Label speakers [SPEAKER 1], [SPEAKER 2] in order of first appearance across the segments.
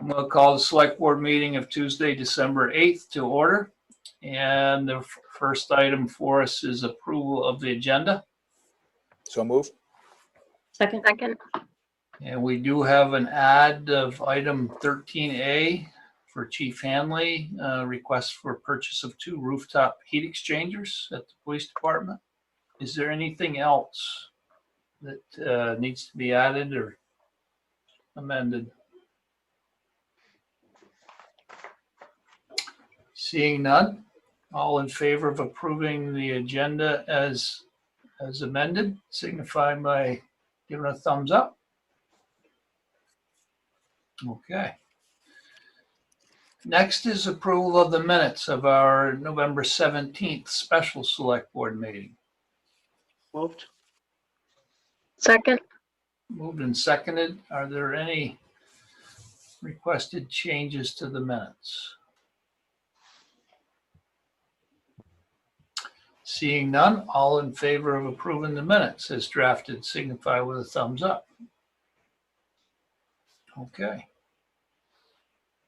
[SPEAKER 1] We'll call the select board meeting of Tuesday, December 8th to order. And the first item for us is approval of the agenda.
[SPEAKER 2] So move.
[SPEAKER 3] Second.
[SPEAKER 1] And we do have an add of item 13A for Chief Hanley, request for purchase of 2 rooftop heat exchangers at the police department. Is there anything else that needs to be added or amended? Seeing none, all in favor of approving the agenda as amended, signify by giving a thumbs up. Okay. Next is approval of the minutes of our November 17th special select board meeting.
[SPEAKER 3] Moved. Second.
[SPEAKER 1] Moved and seconded. Are there any requested changes to the minutes? Seeing none, all in favor of approving the minutes as drafted, signify with a thumbs up. Okay.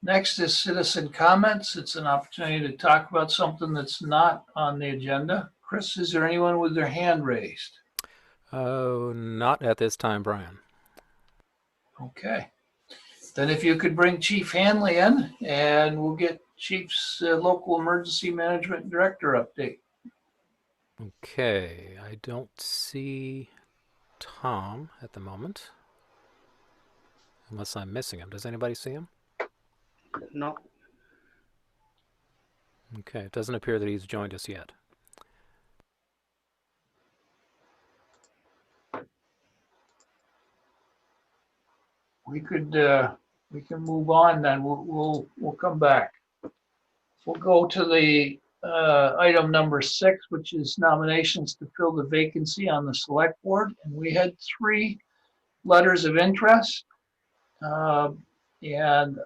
[SPEAKER 1] Next is citizen comments. It's an opportunity to talk about something that's not on the agenda. Chris, is there anyone with their hand raised?
[SPEAKER 4] Oh, not at this time, Brian.
[SPEAKER 1] Okay. Then if you could bring Chief Hanley in and we'll get Chief's local emergency management director update.
[SPEAKER 4] Okay, I don't see Tom at the moment. Unless I'm missing him. Does anybody see him?
[SPEAKER 3] No.
[SPEAKER 4] Okay, it doesn't appear that he's joined us yet.
[SPEAKER 1] We can move on then. We'll come back. We'll go to the item number 6, which is nominations to fill the vacancy on the select board. And we had 3 letters of interest. And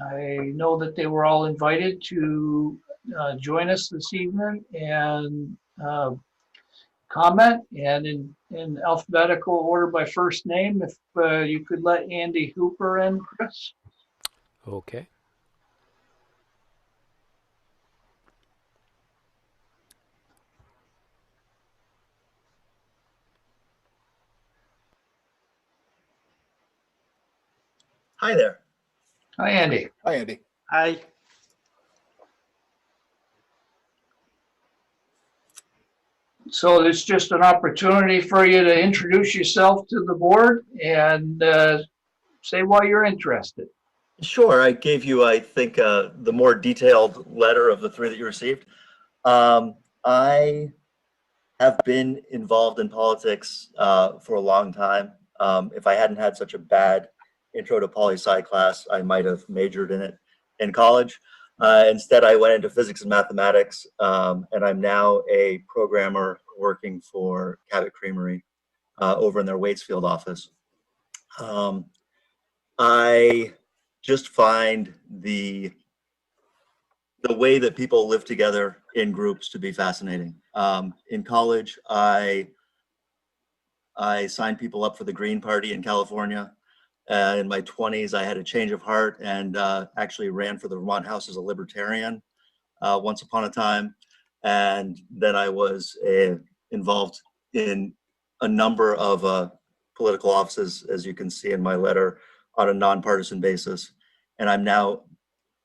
[SPEAKER 1] I know that they were all invited to join us this evening and comment, and in alphabetical order by first name. If you could let Andy Hooper in, Chris.
[SPEAKER 4] Okay.
[SPEAKER 5] Hi there.
[SPEAKER 1] Hi, Andy.
[SPEAKER 2] Hi, Andy.
[SPEAKER 3] Aye.
[SPEAKER 1] So it's just an opportunity for you to introduce yourself to the board and say why you're interested.
[SPEAKER 5] Sure, I gave you, I think, the more detailed letter of the 3 that you received. I have been involved in politics for a long time. If I hadn't had such a bad intro to poli-sci class, I might have majored in it in college. Instead, I went into physics and mathematics, and I'm now a programmer working for Cabot Creamery over in their Waitsfield office. I just find the way that people live together in groups to be fascinating. In college, I signed people up for the Green Party in California. In my 20s, I had a change of heart and actually ran for the Vermont House as a libertarian once upon a time. And then I was involved in a number of political offices, as you can see in my letter, on a nonpartisan basis. And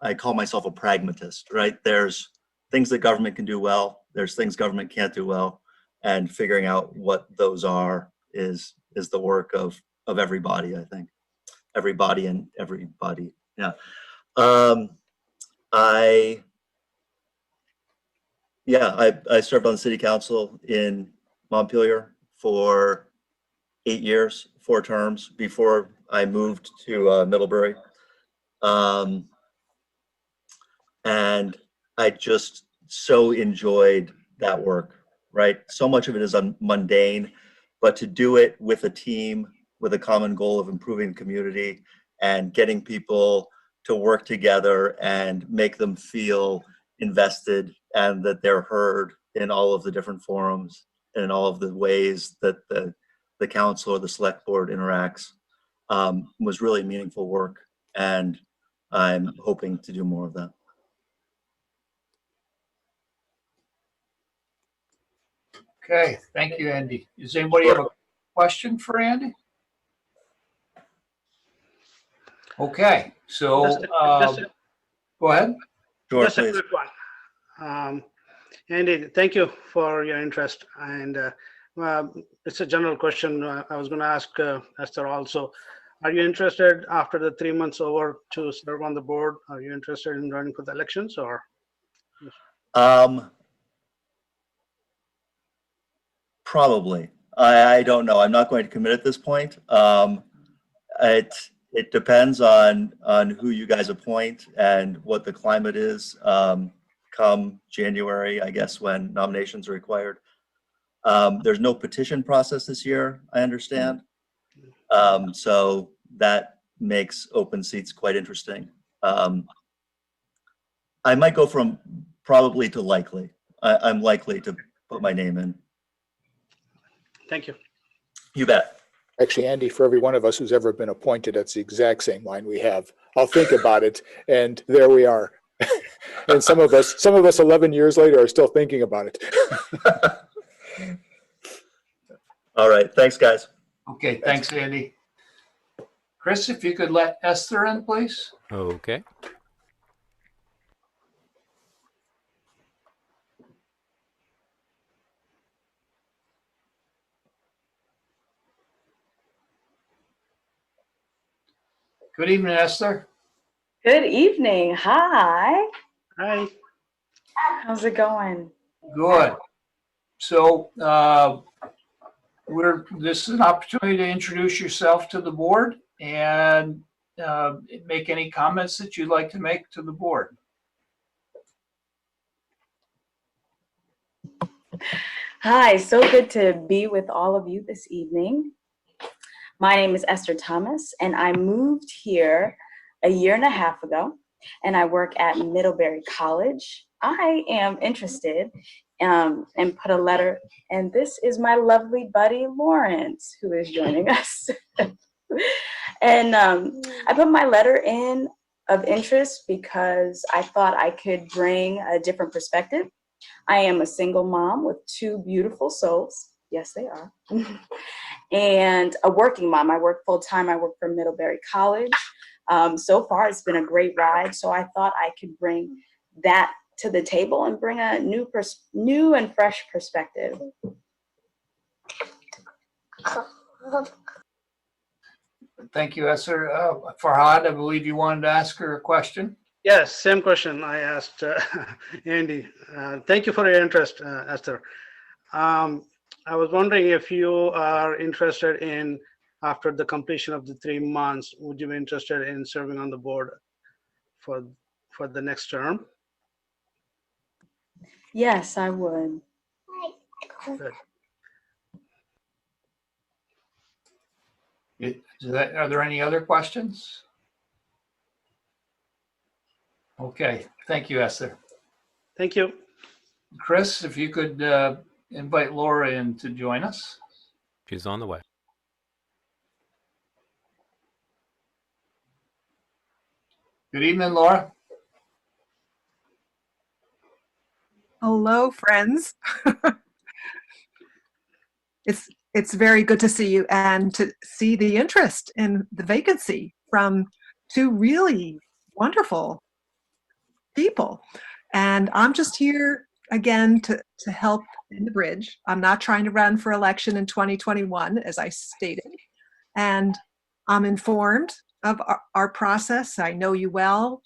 [SPEAKER 5] I call myself a pragmatist, right? There's things that government can do well. There's things government can't do well. And figuring out what those are is the work of everybody, I think. Everybody and everybody. Yeah. I served on the city council in Montpelier for 8 years, 4 terms before I moved to Middlebury. And I just so enjoyed that work, right? So much of it is mundane, but to do it with a team, with a common goal of improving the community and getting people to work together and make them feel invested and that they're heard in all of the different forums and in all of the ways that the council or the select board interacts was really meaningful work. and I'm hoping to do more of that.
[SPEAKER 1] Okay, thank you, Andy. Does anybody have a question for Andy? Okay, so go ahead.
[SPEAKER 5] Sure,
[SPEAKER 3] Just a
[SPEAKER 5] please.
[SPEAKER 3] quick one. Andy, thank you for your interest. And it's a general question I was going to ask Esther also. Are you interested after the 3 months over to serve on the board? Are you interested in running for the elections or?
[SPEAKER 5] Probably. I don't know. I'm not going to commit at this point. It depends on who you guys appoint and what the climate is come January, I guess, when nominations are required. There's no petition process this year, I understand. So that makes open seats quite interesting. I might go from probably to likely. I'm likely to put my name in.
[SPEAKER 3] Thank you.
[SPEAKER 5] You bet.
[SPEAKER 2] Actually, Andy, for every one of us who's ever been appointed, that's the exact same line we have. I'll think about it, and there we are. And some of us 11 years later are still thinking about it.
[SPEAKER 5] All right. Thanks, guys.
[SPEAKER 1] Okay, thanks, Andy. Chris, if you could let Esther in, please.
[SPEAKER 4] Okay.
[SPEAKER 1] Good evening, Esther.
[SPEAKER 6] Good evening. Hi.
[SPEAKER 3] Hi.
[SPEAKER 6] How's it going?
[SPEAKER 1] Good. So this is an opportunity to introduce yourself to the board and make any comments that you'd like to make to the board.
[SPEAKER 6] Hi, so good to be with all of you this evening. My name is Esther Thomas, and I moved here a year and a half ago, and I work at Middlebury College. I am interested and put a letter, and this is my lovely buddy, Lawrence, who is joining us. And I put my letter in of interest because I thought I could bring a different perspective. I am a single mom with 2 beautiful souls. Yes, they are. And a working mom. I work full time. I work for Middlebury College. So far, it's been a great ride. So I thought I could bring that to the table and bring a new and fresh perspective.
[SPEAKER 1] Thank you, Esther. Farhad, I believe you wanted to ask her a question.
[SPEAKER 3] Yes, same question I asked Andy. Thank you for your interest, Esther. I was wondering if you are interested in, after the completion of the 3 months, would you be interested in serving on the board for the next term?
[SPEAKER 6] Yes, I would.
[SPEAKER 3] Good.
[SPEAKER 1] Are there any other questions? Okay, thank you, Esther.
[SPEAKER 3] Thank you.
[SPEAKER 1] Chris, if you could invite Laura in to join us.
[SPEAKER 4] She's on the way.
[SPEAKER 1] Good evening, Laura.
[SPEAKER 7] Hello, friends. It's very good to see you and to see the interest in the vacancy from 2 really wonderful people. And I'm just here again to help in the bridge. I'm not trying to run for election in 2021, as I stated. And I'm informed of our process. I know you well,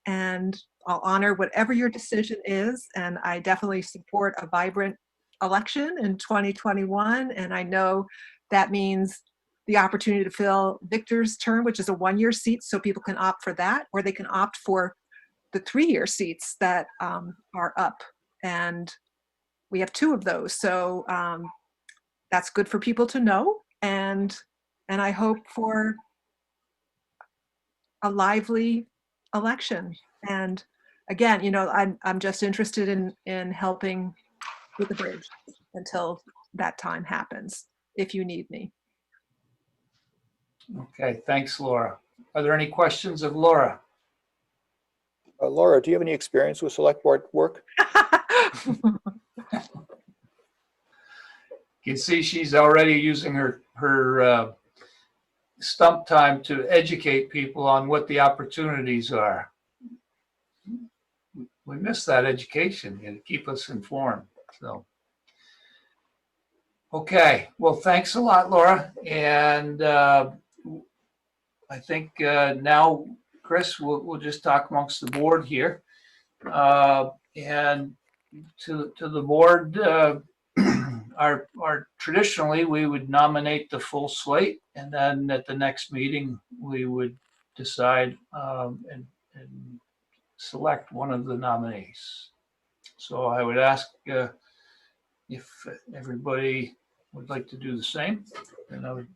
[SPEAKER 7] and I'll honor whatever your decision is. And I definitely support a vibrant election in 2021. And I know that means the opportunity to fill Victor's term, which is a 1-year seat, so people can opt for that, or they can opt for the 3-year seats that are up. And we have 2 of those. So that's good for people to know. And I hope for a lively election. And again, you know, I'm just interested in helping with the bridge until that time happens, if you need me.
[SPEAKER 1] Okay, thanks, Laura. Are there any questions of Laura?
[SPEAKER 2] Laura, do you have any experience with select board work?
[SPEAKER 1] You can see she's already using her stump time to educate people on what the opportunities are. We miss that education and keep us informed. So, okay. Well, thanks a lot, Laura. And I think now, Chris, we'll just talk amongst the board here. And to the board, our traditionally we would nominate the full slate, and then at the next meeting we would decide and select one of the nominees. So I would ask if everybody would like to do the same, and I would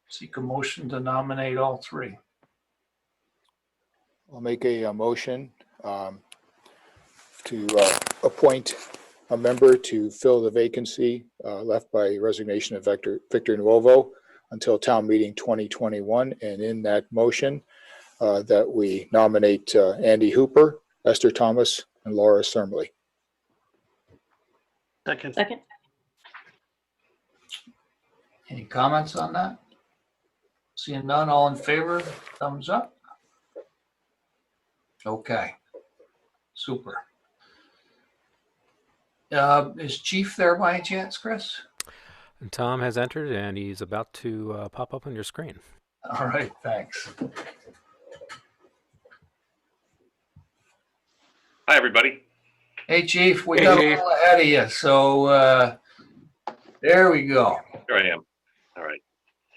[SPEAKER 1] seek a motion to nominate all three.
[SPEAKER 2] I'll make a motion to appoint a member to fill the vacancy left by resignation of Victor Nuovo until town meeting 2021. And in that motion, that we nominate Andy Hooper, Esther Thomas, and Laura Cermely.
[SPEAKER 3] Second.
[SPEAKER 1] Any comments on that? Seeing none, all in favor, thumbs up. Okay, super. Is Chief there by chance, Chris?
[SPEAKER 4] And Tom has entered, and he's about to pop up on your screen.
[SPEAKER 1] All right, thanks.
[SPEAKER 8] Hi, everybody.
[SPEAKER 1] Hey, Chief, we got a little ahead of you, so there we go.
[SPEAKER 8] Here I am. All right.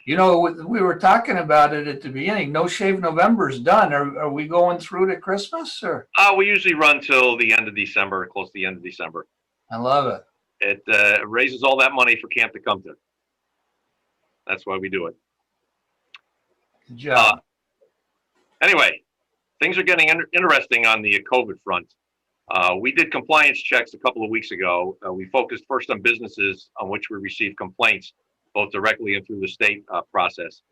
[SPEAKER 1] You know, we were talking about it at the beginning. No Shave November's done. Are we going through to Christmas, or?
[SPEAKER 8] We usually run till the end of December, close to the end of December.
[SPEAKER 1] I love it.
[SPEAKER 8] It raises all that money for Camp Tecumseh. That's why we do it.
[SPEAKER 1] Good job.
[SPEAKER 8] Anyway, things are getting interesting on the COVID front. We did compliance checks a couple of weeks ago. We focused first on businesses on which we received complaints, both directly and through the state process.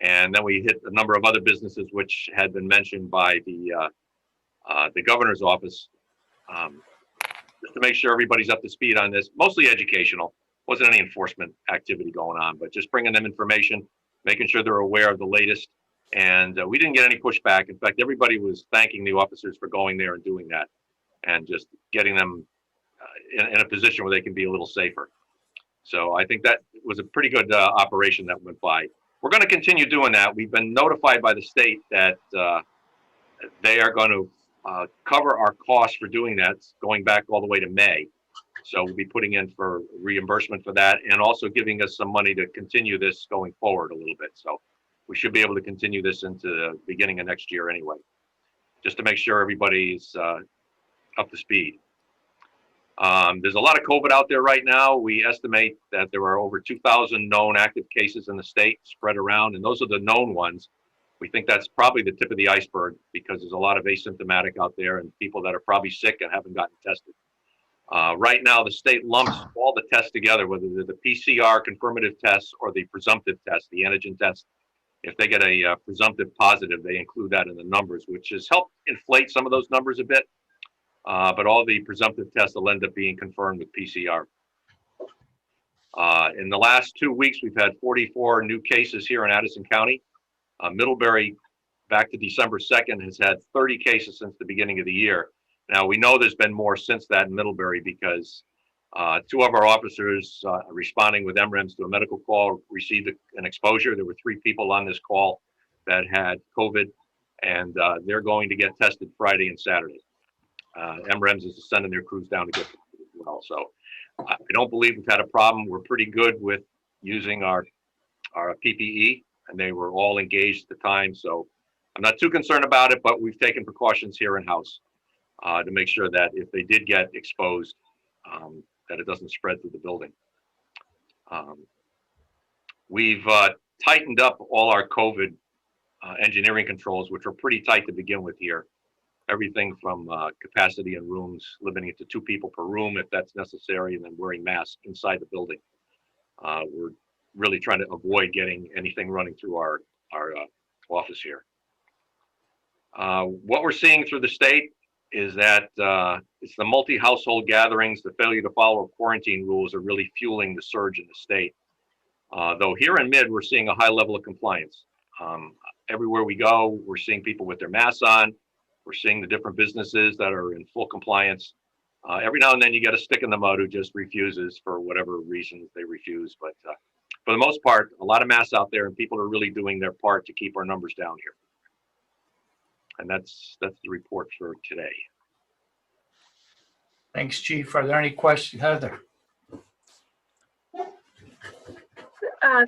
[SPEAKER 8] And then we hit a number of other businesses which had been mentioned by the governor's office, just to make sure everybody's up to speed on this. Mostly educational. Wasn't any enforcement activity going on, but just bringing them information, making sure they're aware of the latest. And we didn't get any pushback. In fact, everybody was thanking the officers for going there and doing that, and just getting them in a position where they can be a little safer. So I think that was a pretty good operation that went by. We're going to continue doing that. We've been notified by the state that they are going to cover our costs for doing that, going back all the way to May. So we'll be putting in for reimbursement for that, and also giving us some money to continue this going forward a little bit. So we should be able to continue this into the beginning of next year anyway, just to make sure everybody's up to speed. There's a lot of COVID out there right now. We estimate that there are over 2,000 known active cases in the state spread around, and those are the known ones. We think that's probably the tip of the iceberg, because there's a lot of asymptomatic out there and people that are probably sick and haven't gotten tested. Right now, the state lumps all the tests together, whether they're the PCR confirmative tests or the presumptive test, the antigen test. If they get a presumptive positive, they include that in the numbers, which has helped inflate some of those numbers a bit. But all the presumptive tests will end up being confirmed with PCR. In the last 2 weeks, we've had 44 new cases here in Addison County. Middlebury, back to December 2nd, has had 30 cases since the beginning of the year. Now, we know there's been more since that in Middlebury, because 2 of our officers responding with MREMs to a medical call received an exposure. There were 3 people on this call that had COVID, and they're going to get tested Friday and Saturday. MREMs is sending their crews down to get tested as well. So I don't believe we've had a problem. We're pretty good with using our PPE, and they were all engaged at the time. So I'm not too concerned about it, but we've taken precautions here in-house to make sure that if they did get exposed, that it doesn't spread through the building. We've tightened up all our COVID engineering controls, which were pretty tight to begin with here. Everything from capacity in rooms, limiting it to 2 people per room if that's necessary, and then wearing masks inside the building. We're really trying to avoid getting anything running through our office here. What we're seeing through the state is that it's the multi-household gatherings, the failure to follow quarantine rules are really fueling the surge in the state. Though here in Mid, we're seeing a high level of compliance. Everywhere we go, we're seeing people with their masks on. We're seeing the different businesses that are in full compliance. Every now and then you get a stick in the mud who just refuses for whatever reasons they refuse. But for the most part, a lot of masks out there and people are really doing their part to keep our numbers down here. And that's the report for today.
[SPEAKER 1] Thanks, Chief. Are there any questions? Heather?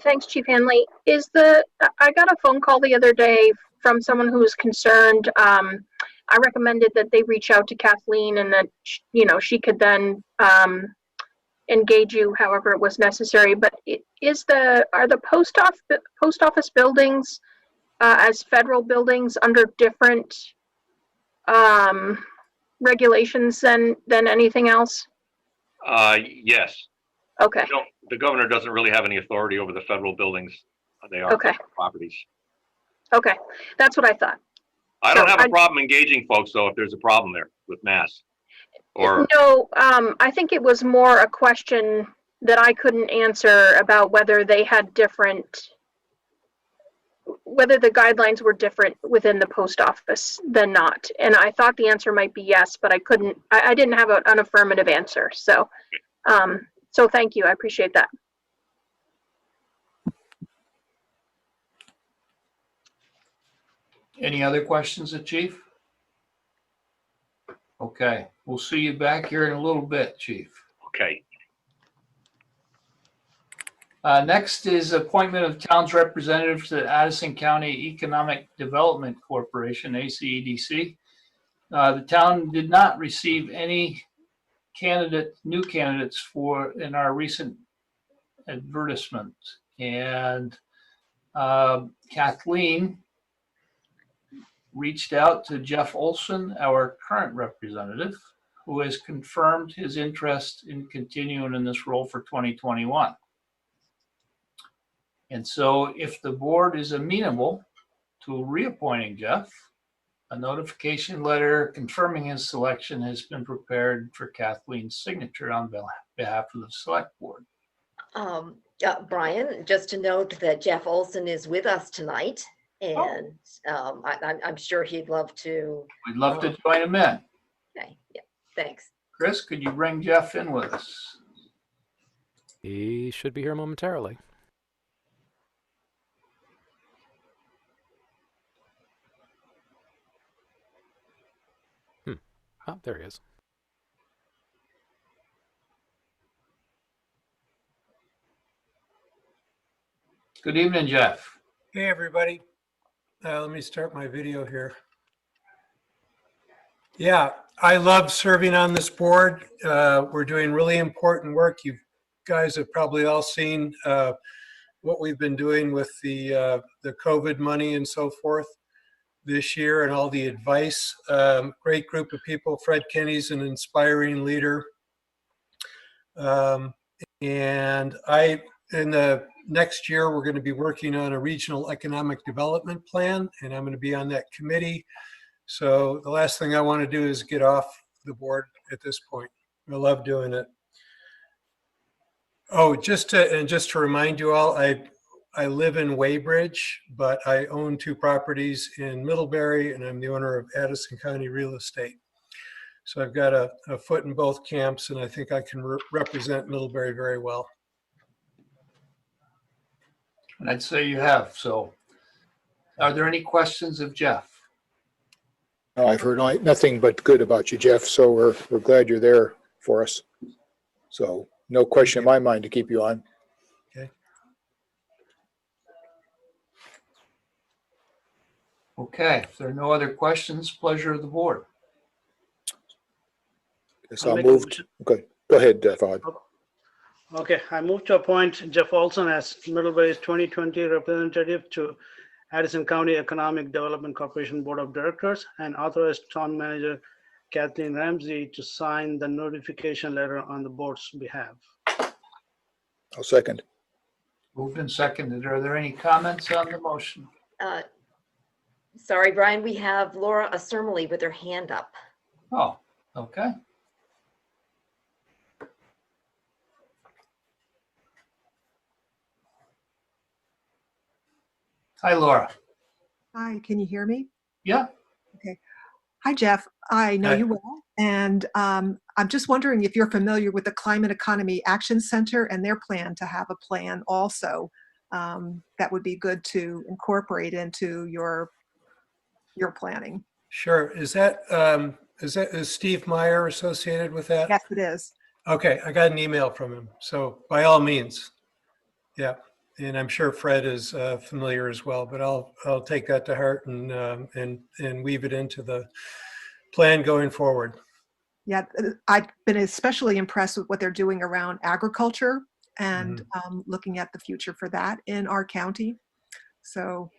[SPEAKER 9] Thanks, Chief Hanley. I got a phone call the other day from someone who was concerned. I recommended that they reach out to Kathleen and that, she could then engage you however it was necessary. But are the post office buildings as federal buildings under different regulations than anything else?
[SPEAKER 8] Yes.
[SPEAKER 9] Okay.
[SPEAKER 8] The governor doesn't really have any authority over the federal buildings. They are
[SPEAKER 9] Okay.
[SPEAKER 8] federal properties.
[SPEAKER 9] Okay, that's what I thought.
[SPEAKER 8] I don't have a problem engaging folks though if there's a problem there with masks. Or
[SPEAKER 9] No, I think it was more a question that I couldn't answer about whether they had whether the guidelines were different within the post office than not. And I thought the answer might be yes, but I didn't have an affirmative answer. So, so thank you. I appreciate that.
[SPEAKER 1] Any other questions of Chief? Okay, we'll see you back here in a little bit, Chief.
[SPEAKER 8] okay.
[SPEAKER 1] Next is appointment of town's representatives to the Addison County Economic Development Corporation, ACEDC. The town did not receive any new candidates in our recent advertisement. And Kathleen reached out to Jeff Olson, our current representative, who has confirmed his interest in continuing in this role for 2021. And so if the board is amenable to reappointing Jeff, a notification letter confirming his selection has been prepared for Kathleen's signature on behalf of the select board.
[SPEAKER 10] Brian, just to note that Jeff Olson is with us tonight, and I'm sure he'd love to.
[SPEAKER 1] We'd love to join him in.
[SPEAKER 10] Okay, yeah, thanks.
[SPEAKER 1] Chris, could you bring Jeff in with us?
[SPEAKER 4] He should be here momentarily. Oh, there he is.
[SPEAKER 1] Good evening, Jeff.
[SPEAKER 11] Hey, everybody. Let me start my video here. Yeah, I love serving on this board. We're doing really important work. You guys have probably all seen what we've been doing with the COVID money and so forth this year and all the advice. Great group of people. Fred Kenny's an inspiring leader. And in the next year, we're going to be working on a regional economic development plan, and I'm going to be on that committee. So the last thing I want to do is get off the board at this point. I love doing it. Oh, just to remind you all, I live in Weybridge, but I own 2 properties in Middlebury, and I'm the owner of Addison County Real Estate. So I've got a foot in both camps, and I think I can represent Middlebury very well.
[SPEAKER 1] And I'd say you have. So are there any questions of Jeff?
[SPEAKER 2] No, I've heard nothing but good about you, Jeff, so we're glad you're there for us. So no question in my mind to keep you on.
[SPEAKER 11] Okay.
[SPEAKER 1] Okay, if there are no other questions, pleasure of the board.
[SPEAKER 2] Guess I'll move. Okay, go ahead, Fahad.
[SPEAKER 3] Okay, I move to appoint Jeff Olson as Middlebury's 2020 representative to Addison County Economic Development Corporation Board of Directors and authorize town manager Kathleen Ramsey to sign the notification letter on the board's behalf.
[SPEAKER 2] I'll second.
[SPEAKER 1] Moved and seconded. Are there any comments on the motion?
[SPEAKER 10] Sorry, Brian, we have Laura Cermely with her hand up.
[SPEAKER 1] Oh, okay. Hi, Laura.
[SPEAKER 7] Hi, can you hear me?
[SPEAKER 1] Yeah.
[SPEAKER 7] Okay. Hi, Jeff. I know
[SPEAKER 11] Hi.
[SPEAKER 7] you well. And I'm just wondering if you're familiar with the Climate Economy Action Center and their plan to have a plan also that would be good to incorporate into your planning.
[SPEAKER 11] Sure. Is Steve Meyer associated with that?
[SPEAKER 7] Yes, it is.
[SPEAKER 11] Okay, I got an email from him. So by all means, yeah. And I'm sure Fred is familiar as well, but I'll take that to heart and weave it into the plan going forward.
[SPEAKER 7] Yeah, I've been especially impressed with what they're doing around agriculture and looking at the future for that in our county. So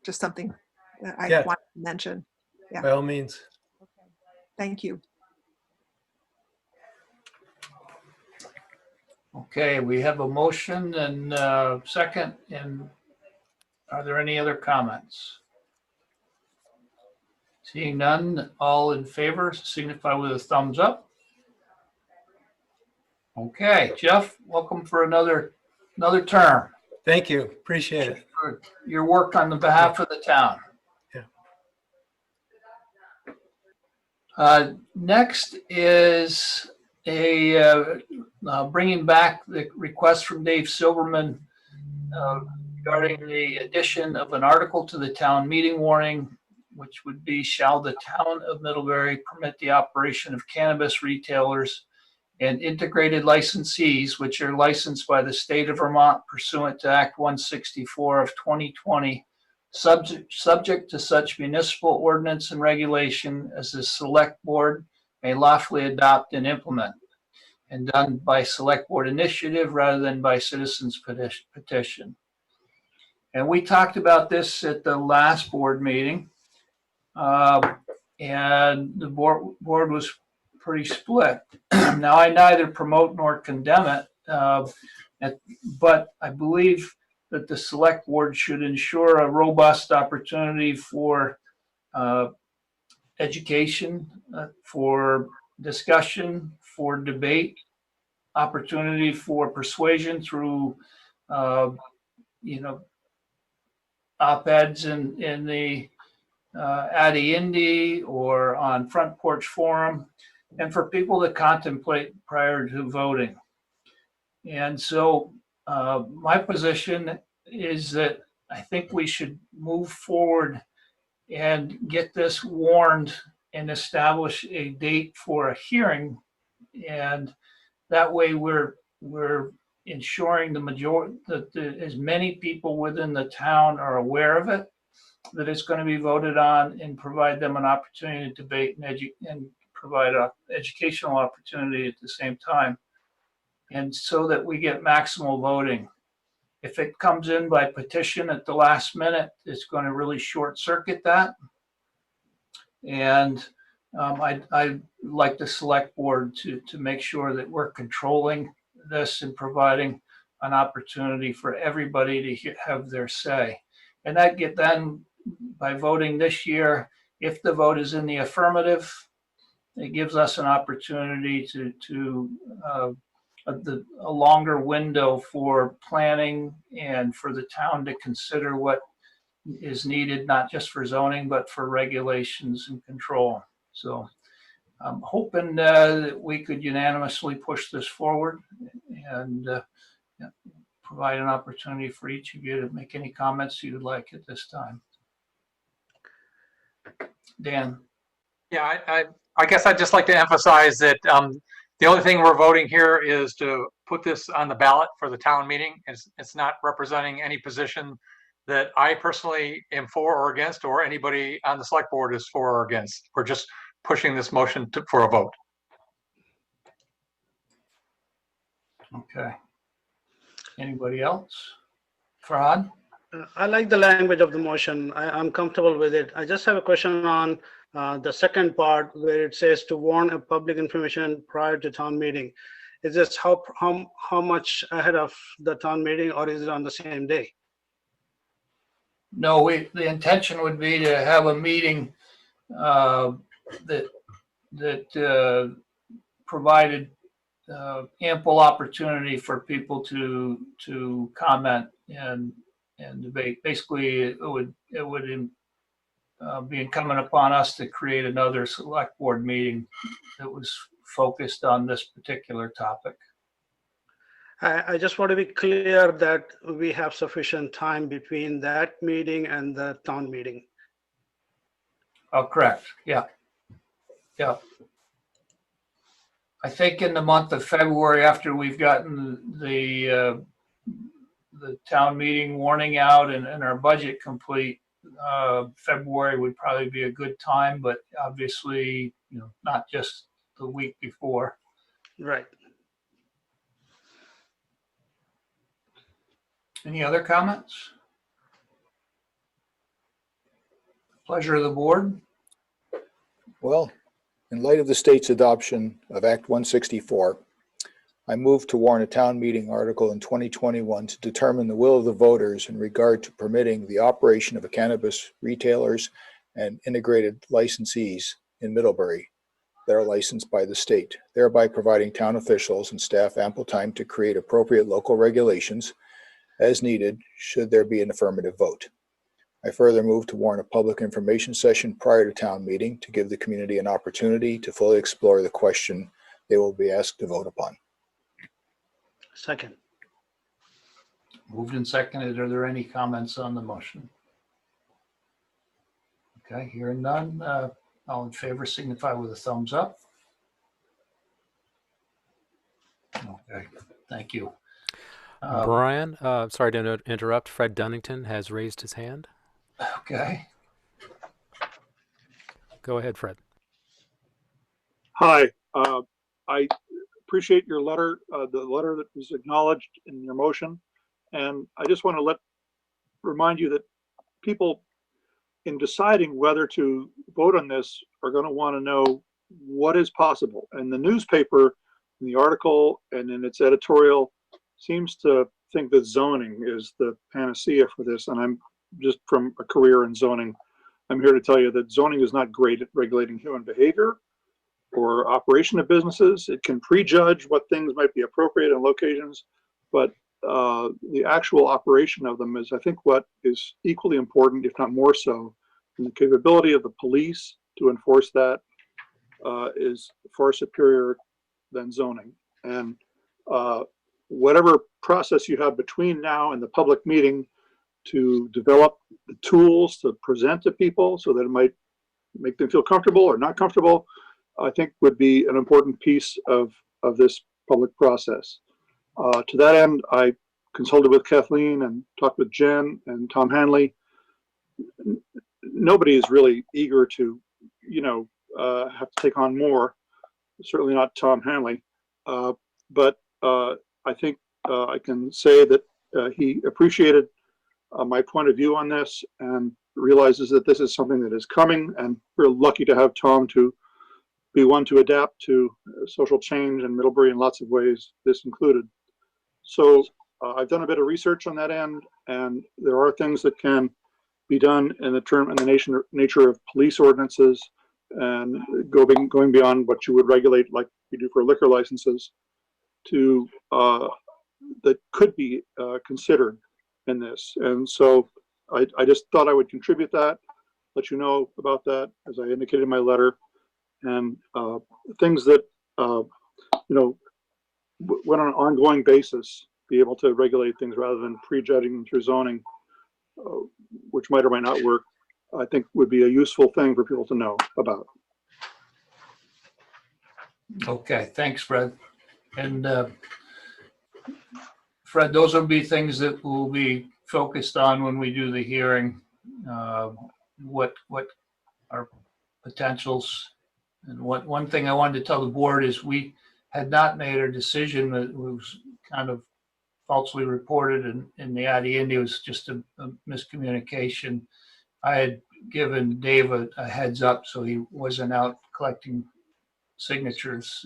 [SPEAKER 7] just something that I
[SPEAKER 11] Yeah.
[SPEAKER 7] want to mention. Yeah.
[SPEAKER 11] By all means.
[SPEAKER 7] Okay. Thank you.
[SPEAKER 1] Okay, we have a motion and second. And are there any other comments? Seeing none, all in favor signify with a thumbs up. Okay, Jeff, welcome for another term.
[SPEAKER 11] Thank you. Appreciate it.
[SPEAKER 1] For your work on the behalf of the town.
[SPEAKER 11] Yeah.
[SPEAKER 1] Next is bringing back the request from Dave Silverman regarding the addition of an article to the town meeting warning, which would be, shall the town of Middlebury permit the operation of cannabis retailers and integrated licensees, which are licensed by the state of Vermont pursuant to Act 164 of 2020, subject to such municipal ordinance and regulation as the select board may lawfully adopt and implement, and done by select board initiative rather than by citizens petition. And we talked about this at the last board meeting, and the board was pretty split. Now, I neither promote nor condemn it, but I believe that the select board should ensure a robust opportunity for education, for discussion, for debate, opportunity for persuasion through, op-eds in the Addy Indy or on Front Porch Forum, and for people to contemplate prior to voting. And so my position is that I think we should move forward and get this warned and establish a date for a hearing. And that way we're ensuring that as many people within the town are aware of it, that it's going to be voted on, and provide them an opportunity to debate and provide an educational opportunity at the same time, and so that we get maximal voting. If it comes in by petition at the last minute, it's going to really short circuit that. And I'd like the select board to make sure that we're controlling this and providing an opportunity for everybody to have their say. And that get then by voting this year, if the vote is in the affirmative, it gives us an opportunity to a longer window for planning and for the town to consider what is needed, not just for zoning, but for regulations and control. So I'm hoping that we could unanimously push this forward and provide an opportunity for each of you to make any comments you'd like at this time. Dan.
[SPEAKER 12] Yeah, I guess I'd just like to emphasize that the only thing we're voting here is to put this on the ballot for the town meeting. It's not representing any position that I personally am for or against, or anybody on the select board is for or against. We're just pushing this motion for a vote.
[SPEAKER 1] Okay. Anybody else? Farhad?
[SPEAKER 3] I like the language of the motion. I'm comfortable with it. I just have a question on the second part where it says to warn a public information prior to town meeting. Is this how much ahead of the town meeting, or is it on the same day?
[SPEAKER 1] No, the intention would be to have a meeting that provided ample opportunity for people to comment and debate. Basically, it would be incumbent upon us to create another select board meeting that was focused on this particular topic.
[SPEAKER 3] I just want to be clear that we have sufficient time between that meeting and the town meeting.
[SPEAKER 1] Oh, correct. Yeah. Yeah. I think in the month of February, after we've gotten the town meeting warning out and our budget complete, February would probably be a good time, but obviously, not just the week before.
[SPEAKER 3] Right.
[SPEAKER 1] Any other comments? Pleasure of the board.
[SPEAKER 2] Well, in light of the state's adoption of Act 164, I move to warn a town meeting article in 2021 to determine the will of the voters in regard to permitting the operation of a cannabis retailers and integrated licensees in Middlebury that are licensed by the state, thereby providing town officials and staff ample time to create appropriate local regulations as needed should there be an affirmative vote. I further move to warn a public information session prior to town meeting to give the community an opportunity to fully explore the question they will be asked to vote upon.
[SPEAKER 3] Second.
[SPEAKER 1] Moved and seconded. Are there any comments on the motion? Okay, hearing none. All in favor signify with a thumbs up. Okay, thank you.
[SPEAKER 4] Brian, sorry to interrupt. Fred Dunnington has raised his hand.
[SPEAKER 1] Okay.
[SPEAKER 4] Go ahead, Fred.
[SPEAKER 13] Hi, I appreciate your letter, the letter that was acknowledged in your motion. And I just want to remind you that people in deciding whether to vote on this are going to want to know what is possible. And the newspaper, in the article and in its editorial, seems to think that zoning is the panacea for this. And I'm just from a career in zoning, I'm here to tell you that zoning is not great at regulating human behavior or operation of businesses. It can prejudge what things might be appropriate in locations, but the actual operation of them is, I think, what is equally important, if not more so. And the capability of the police to enforce that is far superior than zoning. And whatever process you have between now and the public meeting to develop the tools to present to people so that it might make them feel comfortable or not comfortable, I think would be an important piece of this public process. To that end, I consulted with Kathleen and talked with Jen and Tom Hanley. Nobody is really eager to, have to take on more. Certainly not Tom Hanley. But I think I can say that he appreciated my point of view on this and realizes that this is something that is coming, and we're lucky to have Tom to be one to adapt to social change in Middlebury in lots of ways, this included. So I've done a bit of research on that end, and there are things that can be done in the nature of police ordinances and going beyond what you would regulate like you do for liquor licenses to that could be considered in this. And so I just thought I would contribute that, let you know about that, as I indicated in my letter, and things that, when on an ongoing basis, be able to regulate things rather than prejudging them through zoning, which might or might not work, I think would be a useful thing for people to know about.
[SPEAKER 1] Okay, thanks, Fred. And Fred, those will be things that will be focused on when we do the hearing. What are potentials? And one thing I wanted to tell the board is we had not made our decision. That was kind of falsely reported in the ad. It was just a miscommunication. I had given Dave a heads up, so he wasn't out collecting signatures.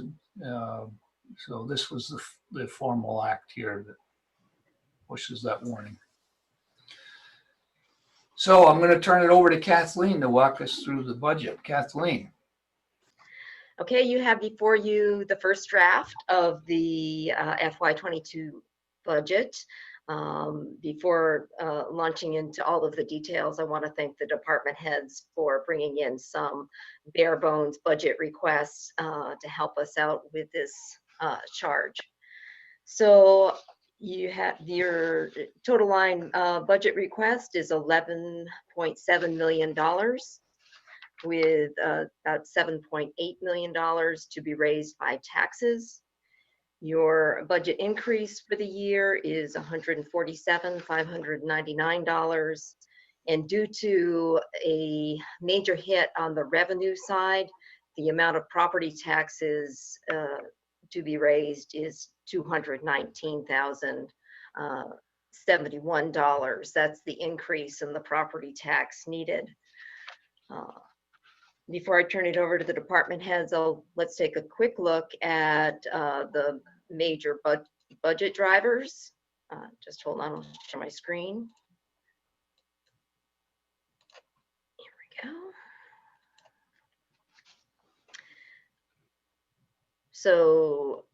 [SPEAKER 1] So this was the formal act here that pushes that warning. So I'm going to turn it over to Kathleen to walk us through the budget. Kathleen.
[SPEAKER 10] Okay, you have before you the first draft of the FY22 budget. Before launching into all of the details, I want to thank the department heads for bringing in some bare bones budget requests to help us out with this charge. So you have your total line budget request is $11.7 million, with about $7.8 million to be raised by taxes. Your budget increase for the year is $147,599. And due to a major hit on the revenue side, the amount of property taxes to be raised is $219,071. That's the increase in the property tax needed. Before I turn it over to the department heads, let's take a quick look at the major budget drivers. Just hold on, I'll share my screen. Here we go. So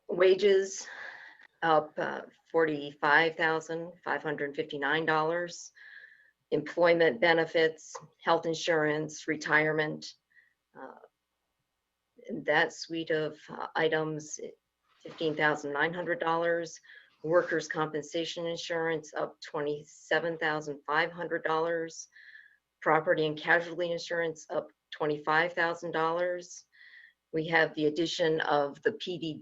[SPEAKER 10] wages up $45,559. Employment benefits, health insurance, retirement, that suite of items, $15,900. Workers' compensation insurance up $27,500. Property and casualty insurance up $25,000. We have the addition of the PD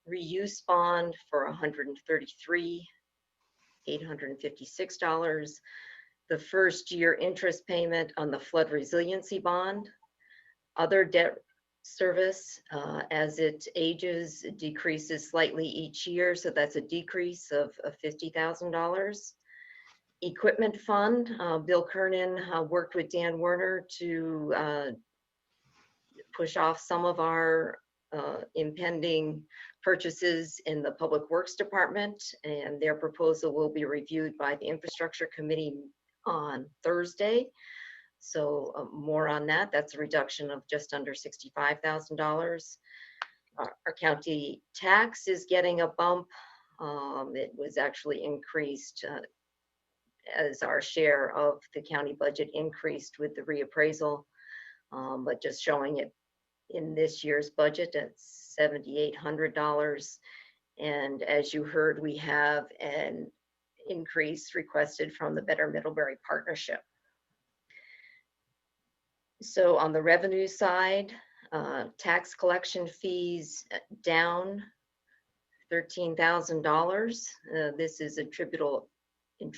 [SPEAKER 10] reuse bond for $133,856. The first year interest payment on the flood resiliency bond. Other debt service, as it ages, it decreases slightly each year, so that's a decrease of $50,000. Equipment fund, Bill Kernan worked with Dan Werner to push off some of our impending purchases in the Public Works Department, and their proposal will be reviewed by the Infrastructure Committee on Thursday. So more on that. That's a reduction of just under $65,000. Our county tax is getting a bump. It was actually increased as our share of the county budget increased with the reappraisal, but just showing it in this year's budget at $7,800. And as you heard, we have an increase requested from the Better Middlebury Partnership. So on the revenue side, tax collection fees down $13,000. This is attributable in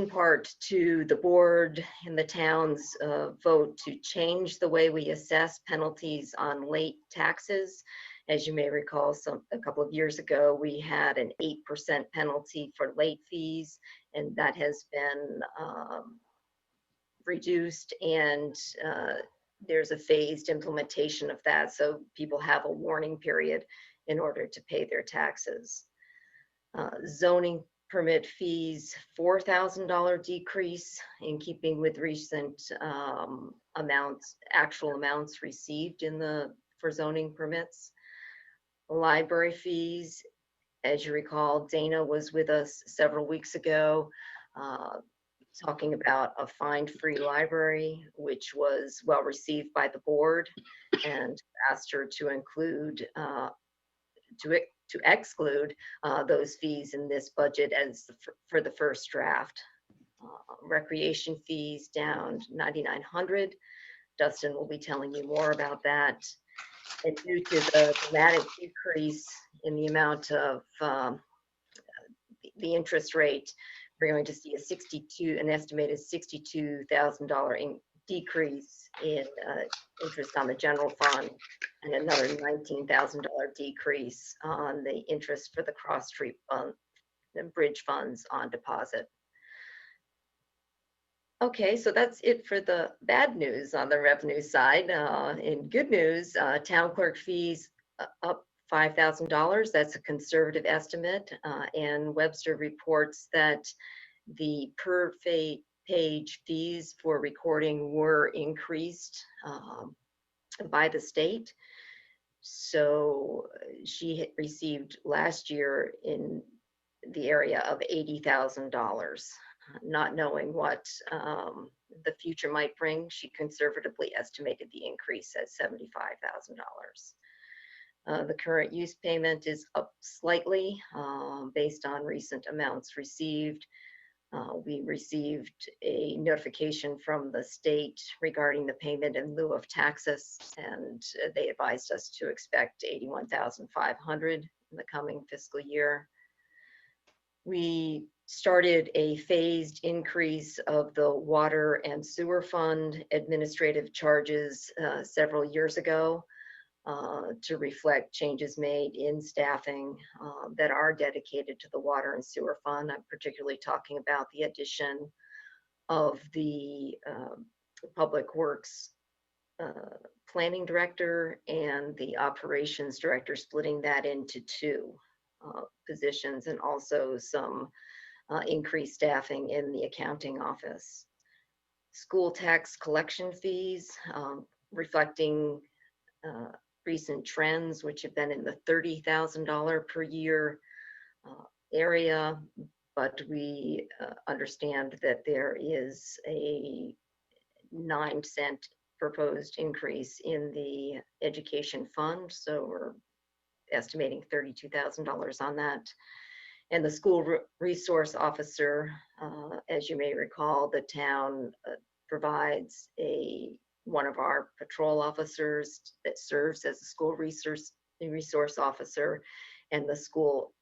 [SPEAKER 10] part to the board and the town's vote to change the way we assess penalties on late taxes. As you may recall, a couple of years ago, we had an 8% penalty for late fees, and that has been reduced, and there's a phased implementation of that, so people have a warning period in order to pay their taxes. Zoning permit fees, $4,000 decrease, in keeping with recent actual amounts received for zoning permits. Library fees, as you recall, Dana was with us several weeks ago talking about a fine-free library, which was well received by the board, and asked her to include to exclude those fees in this budget as for the first draft. Recreation fees down $9,900. Dustin will be telling you more about that. And due to the dramatic decrease in the amount of the interest rate, we're going to see an estimated $62,000 decrease in interest on the general fund, and another $19,000 decrease on the interest for the cross street fund and bridge funds on deposit. Okay, so that's it for the bad news on the revenue side. In good news, town clerk fees up $5,000. That's a conservative estimate, and Webster reports that The per page fees for recording were increased by the state. So she had received last year in the area of $80,000. Not knowing what the future might bring, she conservatively estimated the increase at $75,000. The current use payment is up slightly based on recent amounts received. We received a notification from the state regarding the payment in lieu of taxes, and they advised us to expect $81,500 in the coming fiscal year. We started a phased increase of the water and sewer fund administrative charges several years ago to reflect changes made in staffing that are dedicated to the water and sewer fund. I'm particularly talking about the addition of the Public Works Planning Director and the Operations Director, splitting that into two positions, and also some increased staffing in the accounting office. School tax collection fees, reflecting recent trends, which have been in the $30,000 per year area, but we understand that there is a 9-cent proposed increase in the education fund, so we're estimating $32,000 on that. And the school resource officer, as you may recall, the town provides one of our patrol officers that serves as a school resource officer, and the school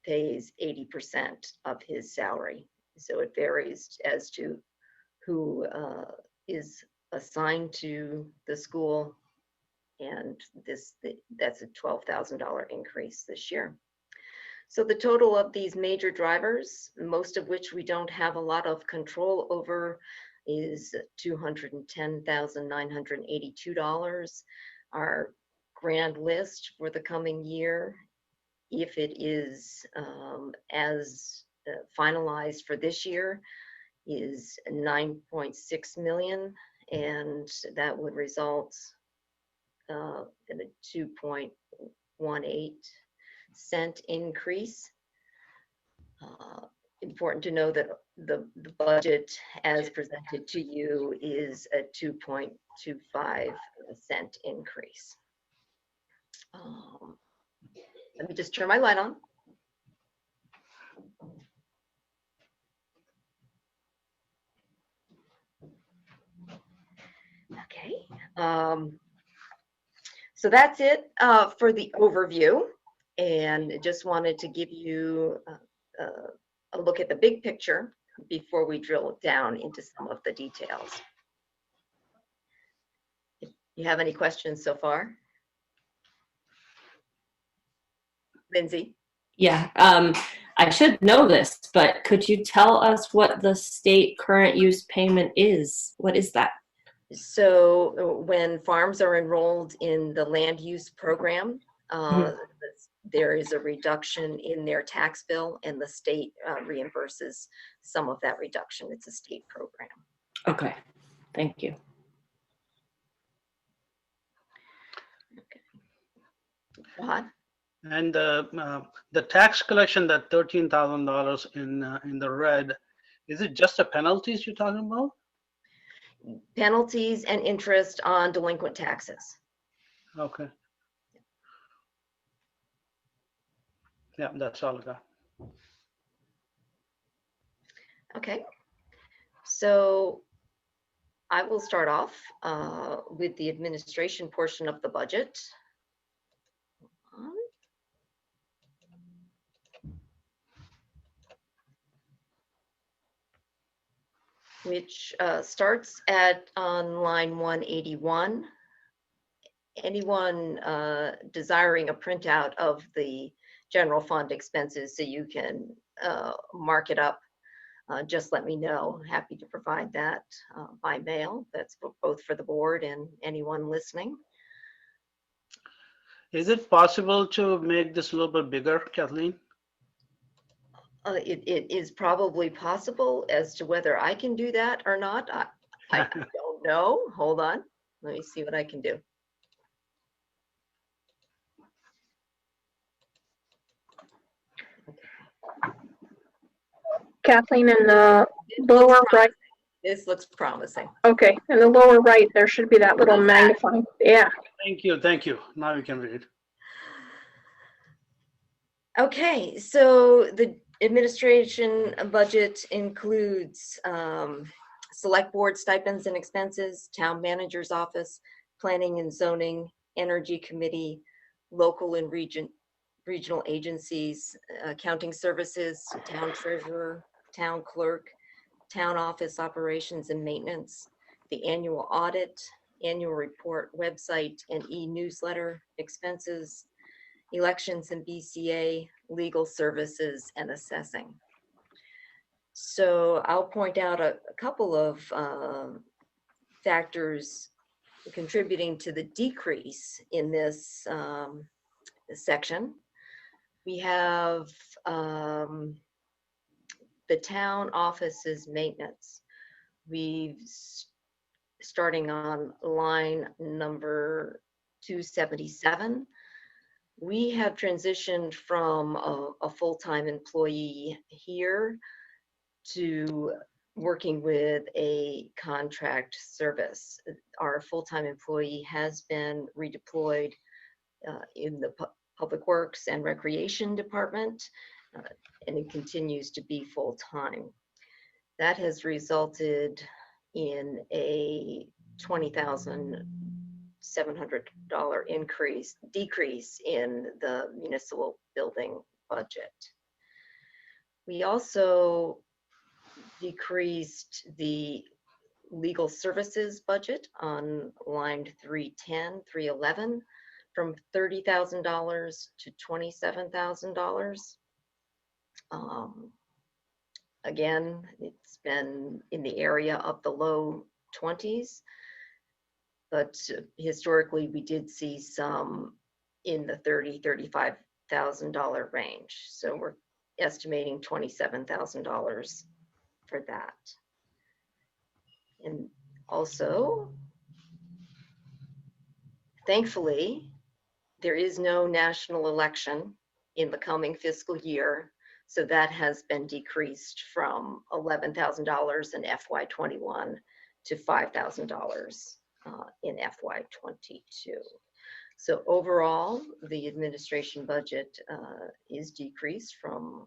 [SPEAKER 10] pays 80% of his salary. So it varies as to who is assigned to the school, and that's a $12,000 increase this year. So the total of these major drivers, most of which we don't have a lot of control over, is $210,982. Our grand list for the coming year, if it is as finalized for this year, is 9.6 million, and that would result in a 2.18 cent increase. Important to know that the budget as presented to you is a 2.25 cent increase. Let me just turn my light on. Okay. So that's it for the overview, and just wanted to give you a look at the big picture before we drill down into some of the details. If you have any questions so far? Lindsay?
[SPEAKER 14] Yeah, I should know this, but could you tell us what the state current use payment is? What is that?
[SPEAKER 10] So when farms are enrolled in the land use program, there is a reduction in their tax bill, and the state reimburses some of that reduction. It's a state program.
[SPEAKER 14] Okay, thank you.
[SPEAKER 10] Okay. What?
[SPEAKER 3] And the tax collection, that $13,000 in the red, is it just the penalties you're talking about?
[SPEAKER 10] Penalties and interest on delinquent taxes.
[SPEAKER 3] Okay. Yeah, that's all I got.
[SPEAKER 10] Okay. So I will start off with the administration portion of the budget. Which starts on line 181. Anyone desiring a printout of the general fund expenses so you can mark it up, just let me know. Happy to provide that by mail. That's both for the board and anyone listening.
[SPEAKER 3] Is it possible to make this a little bit bigger, Kathleen?
[SPEAKER 10] It is probably possible. As to whether I can do that or not, I don't know. Hold on. Let me see what I can do.
[SPEAKER 9] Kathleen, in the lower right,
[SPEAKER 10] This looks promising.
[SPEAKER 9] okay, in the lower right, there should be that little magnifying. Yeah.
[SPEAKER 3] Thank you, thank you. Now you can read.
[SPEAKER 10] Okay, so the administration budget includes select board stipends and expenses, town manager's office, planning and zoning, energy committee, local and regional agencies, accounting services, town treasurer, town clerk, town office operations and maintenance, the annual audit, annual report, website and e-newsletter, expenses, elections and BCA, legal services, and assessing. So I'll point out a couple of factors contributing to the decrease in this section. We have the town office's maintenance. We've starting on line number 277. We have transitioned from a full-time employee here to working with a contract service. Our full-time employee has been redeployed in the Public Works and Recreation Department, and it continues to be full-time. That has resulted in a $20,700 decrease in the municipal building budget. We also decreased the legal services budget on line 310, 311 from $30,000 to $27,000. Again, it's been in the area of the low 20s, but historically we did see some in the $30,000-$35,000 range. So we're estimating $27,000 for that. And also, thankfully, there is no national election in the coming fiscal year. So that has been decreased from $11,000 in FY21 to $5,000 in FY22. So overall, the administration budget is decreased from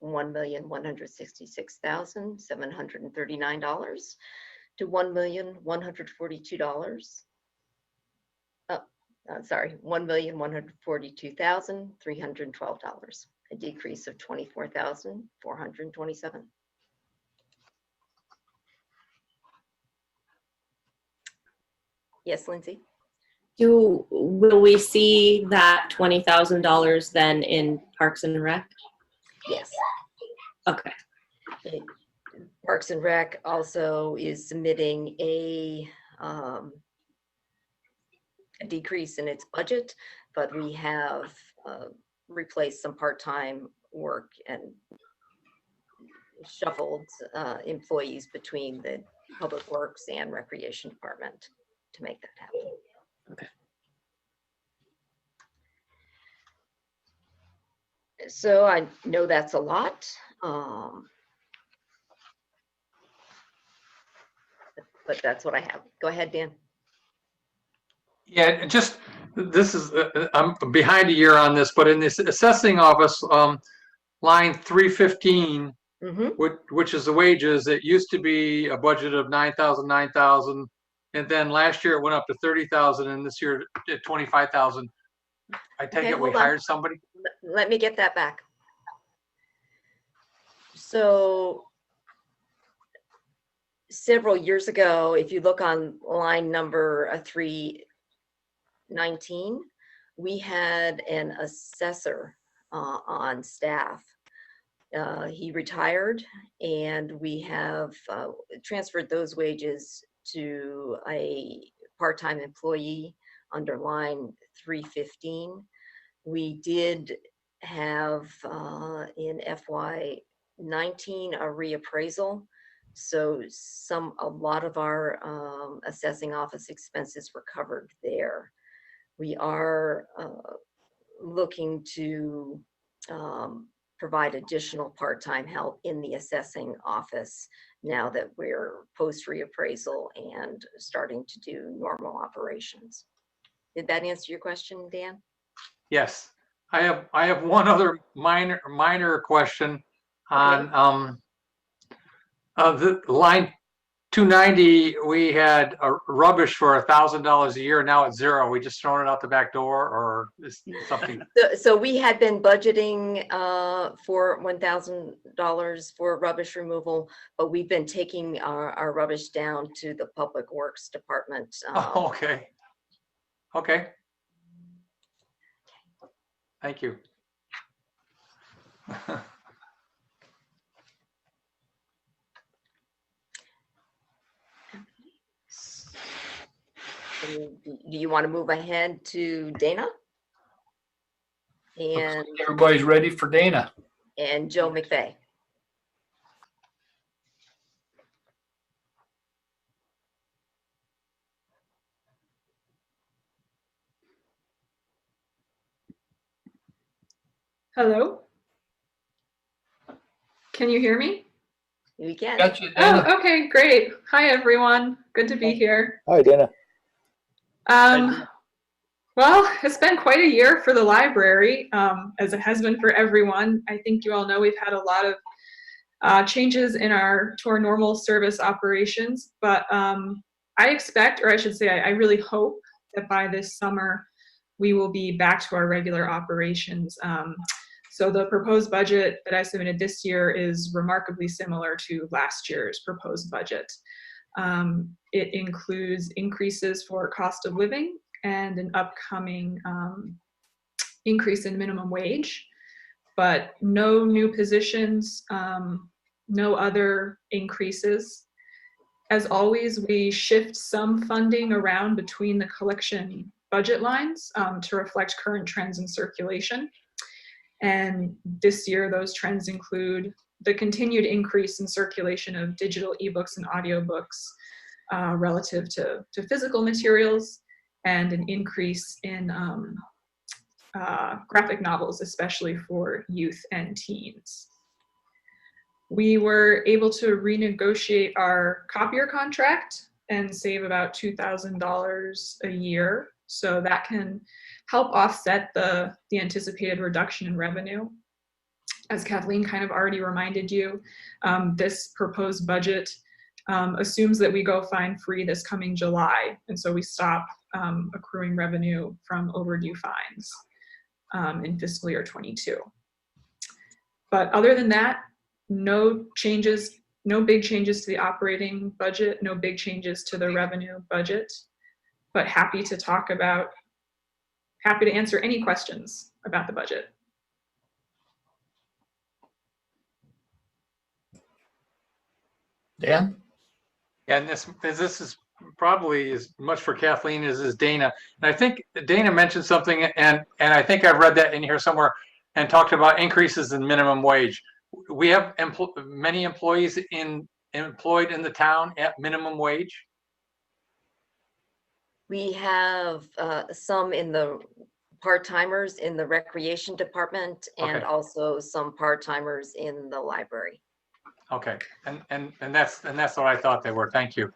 [SPEAKER 10] $1,166,739 to $1,142. Sorry, $1,142,312, a decrease of $24,427. Yes, Lindsay?
[SPEAKER 14] Will we see that $20,000 then in Parks and Rec?
[SPEAKER 10] Yes.
[SPEAKER 14] Okay.
[SPEAKER 10] Parks and Rec also is submitting a decrease in its budget, but we have replaced some part-time work and shuffled employees between the Public Works and Recreation Department to make that happen.
[SPEAKER 14] Okay.
[SPEAKER 10] So I know that's a lot, but that's what I have. Go ahead, Dan.
[SPEAKER 12] Yeah, just, this is, I'm behind a year on this, but in this assessing office, line 315, which is the wages, it used to be a budget of 9,000, and then last year it went up to 30,000, and this year at 25,000. I take it we hired somebody?
[SPEAKER 10] Let me get that back. So several years ago, if you look on line number 319, we had an assessor on staff. He retired, and we have transferred those wages to a part-time employee under line 315. We did have in FY19 a reappraisal. So a lot of our assessing office expenses were covered there. We are looking to provide additional part-time help in the assessing office now that we're post reappraisal and starting to do normal operations. Did that answer your question, Dan?
[SPEAKER 12] Yes. I have one other minor question on the line 290. We had rubbish for $1,000 a year. Now it's zero. We just thrown it out the back door, or is something?
[SPEAKER 10] So we had been budgeting for $1,000 for rubbish removal, but we've been taking our rubbish down to the Public Works Department.
[SPEAKER 12] Oh, okay. Okay. Thank you.
[SPEAKER 10] Do you want to move ahead to Dana? And
[SPEAKER 1] Everybody's ready for Dana.
[SPEAKER 10] and Joe McVeigh.
[SPEAKER 15] Hello? Can you hear me?
[SPEAKER 10] We can.
[SPEAKER 1] Got you, Dana.
[SPEAKER 15] Oh, okay, great. Hi, everyone. Good to be here.
[SPEAKER 2] Hi, Dana.
[SPEAKER 15] Well, it's been quite a year for the library, as it has been for everyone. I think you all know we've had a lot of changes to our normal service operations, but I expect, or I should say, I really hope that by this summer, we will be back to our regular operations. So the proposed budget that I submitted this year is remarkably similar to last year's proposed budget. It includes increases for cost of living and an upcoming increase in minimum wage, but no new positions, no other increases. As always, we shift some funding around between the collection budget lines to reflect current trends in circulation. And this year, those trends include the continued increase in circulation of digital ebooks and audiobooks relative to physical materials, and an increase in graphic novels, especially for youth and teens. We were able to renegotiate our copier contract and save about $2,000 a year. So that can help offset the anticipated reduction in revenue. As Kathleen kind of already reminded you, this proposed budget assumes that we go fine-free this coming July. And so we stop accruing revenue from overdue fines in fiscal year 22. But other than that, no changes, no big changes to the operating budget, no big changes to the revenue budget, but happy to answer any questions about the budget.
[SPEAKER 1] Dan?
[SPEAKER 12] And this is probably as much for Kathleen as is Dana. And I think Dana mentioned something, and I think I've read that in here somewhere, and talked about increases in minimum wage. We have many employees employed in the town at minimum wage.
[SPEAKER 10] We have some in the part-timers in the recreation department, and
[SPEAKER 12] Okay.
[SPEAKER 10] also some part-timers in the library.
[SPEAKER 12] Okay, and that's what I thought they were. Thank you.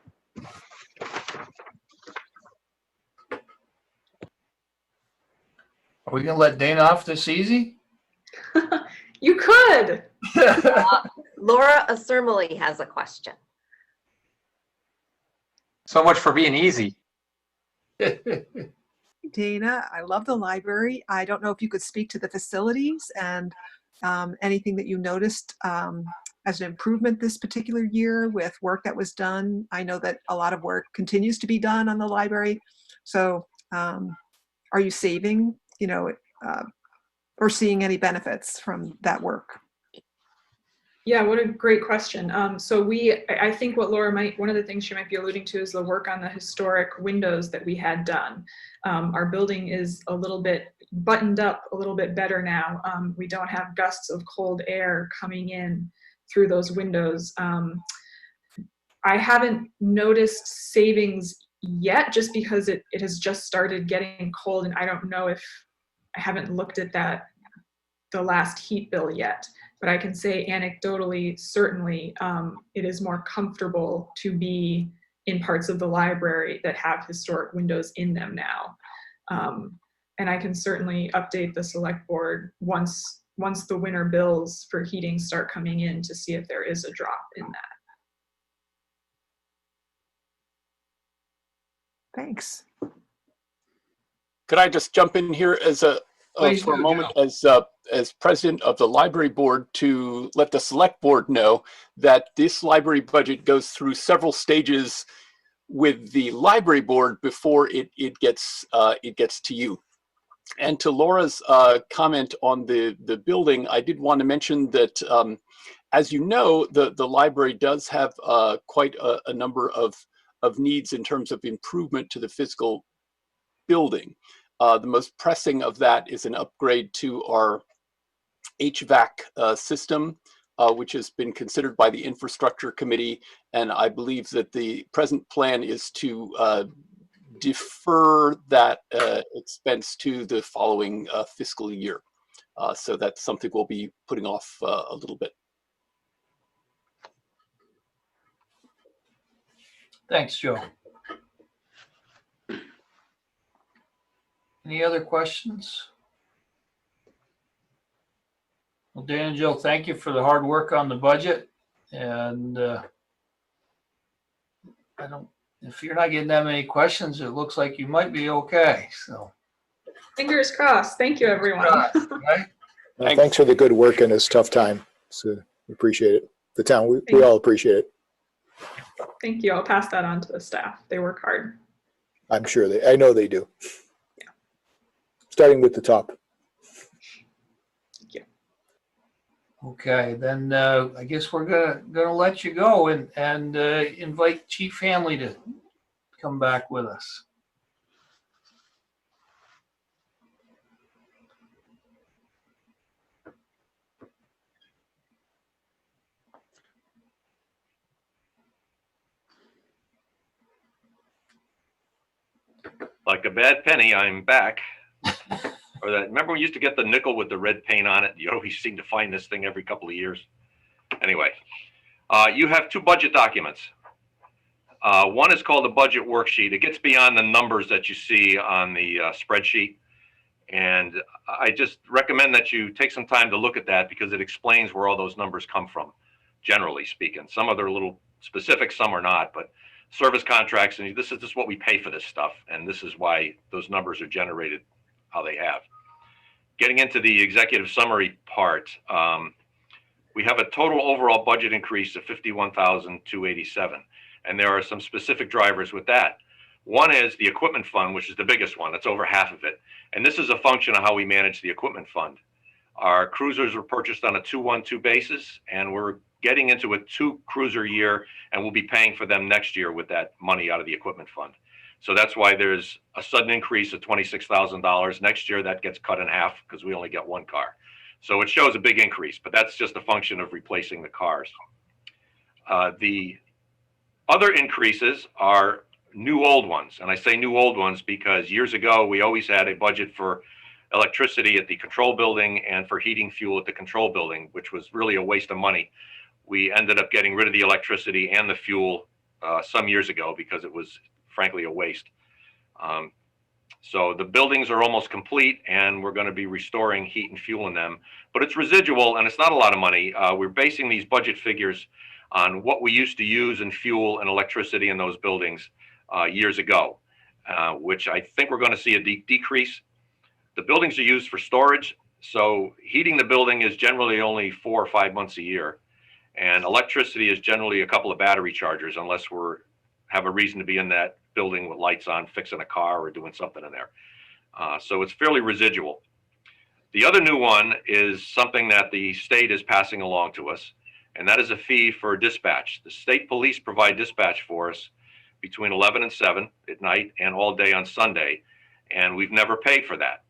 [SPEAKER 1] Are we gonna let Dana off this easy?
[SPEAKER 15] You could.
[SPEAKER 10] Laura Cermely has a question.
[SPEAKER 12] So much for being easy.
[SPEAKER 7] Dana, I love the library. I don't know if you could speak to the facilities and anything that you noticed as an improvement this particular year with work that was done. I know that a lot of work continues to be done on the library. So are you saving, or seeing any benefits from that work?
[SPEAKER 15] Yeah, what a great question. So I think what one of the things she might be alluding to is the work on the historic windows that we had done. Our building is a little bit buttoned up a little bit better now. We don't have gusts of cold air coming in through those windows. I haven't noticed savings yet just because it has just started getting cold, and I don't know if I haven't looked at the last heat bill yet. But I can say anecdotally, certainly, it is more comfortable to be in parts of the library that have historic windows in them now. And I can certainly update the select board once the winter bills for heating start coming in to see if there is a drop in that.
[SPEAKER 7] Thanks.
[SPEAKER 16] Could I just jump in here as for a moment as president of the library board to let the select board know that this library budget goes through several stages with the library board before it gets to you. And to Laura's comment on the building, I did want to mention that as you know, the library does have quite a number of needs in terms of improvement to the physical building. The most pressing of that is an upgrade to our HVAC system, which has been considered by the infrastructure committee. And I believe that the present plan is to defer that expense to the following fiscal year. So that's something we'll be putting off a little bit.
[SPEAKER 1] Thanks, Joe. Any other questions? Well, Dan and Joe, thank you for the hard work on the budget. And if you're not getting that many questions, it looks like you might be okay. So
[SPEAKER 15] Fingers crossed. Thank you, everyone.
[SPEAKER 1] Right?
[SPEAKER 2] Thanks for the good work in this tough time. So we appreciate it. The town, we all appreciate it.
[SPEAKER 15] Thank you. I'll pass that on to the staff. They work hard.
[SPEAKER 2] I'm sure I know they do. Yeah. Starting with the top.
[SPEAKER 15] Thank you.
[SPEAKER 1] Okay, then I guess we're gonna let you go and invite Chief Hanley to come back with us.
[SPEAKER 8] Like a bad penny, I'm back. Or that, remember we used to get the nickel with the red paint on it? You always seem to find this thing every couple of years. Anyway, you have two budget documents. One is called the budget worksheet. It gets beyond the numbers that you see on the spreadsheet. And I just recommend that you take some time to look at that because it explains where all those numbers come from, generally speaking. Some of them are a little specific, some are not, but service contracts, and this is just what we pay for this stuff. And this is why those numbers are generated how they have. Getting into the executive summary part, we have a total overall budget increase of $51,287. And there are some specific drivers with that. One is the equipment fund, which is the biggest one. That's over half of it. And this is a function of how we manage the equipment fund. Our cruisers were purchased on a 2-1-2 basis, and we're getting into a 2-cruiser year, and we'll be paying for them next year with that money out of the equipment fund. So that's why there's a sudden increase of $26,000. Next year, that gets cut in half because we only get one car. So it shows a big increase, but that's just a function of replacing the cars. The other increases are new old ones. And I say new old ones because years ago, we always had a budget for electricity at the control building and for heating fuel at the control building, which was really a waste of money. We ended up getting rid of the electricity and the fuel some years ago because it was frankly a waste. So the buildings are almost complete and we're going to be restoring heat and fuel in them, but it's residual and it's not a lot of money. We're basing these budget figures on what we used to use in fuel and electricity in those buildings years ago, which I think we're going to see a decrease. The buildings are used for storage, so heating the building is generally only 4 or 5 months a year, and electricity is generally a couple of battery chargers unless we have a reason to be in that building with lights on, fixing a car or doing something in there. So it's fairly residual. The other new one is something that the state is passing along to us, and that is a fee for dispatch. The state police provide dispatch for us between 11 and 7 at night and all day on Sunday, and we've never paid for that.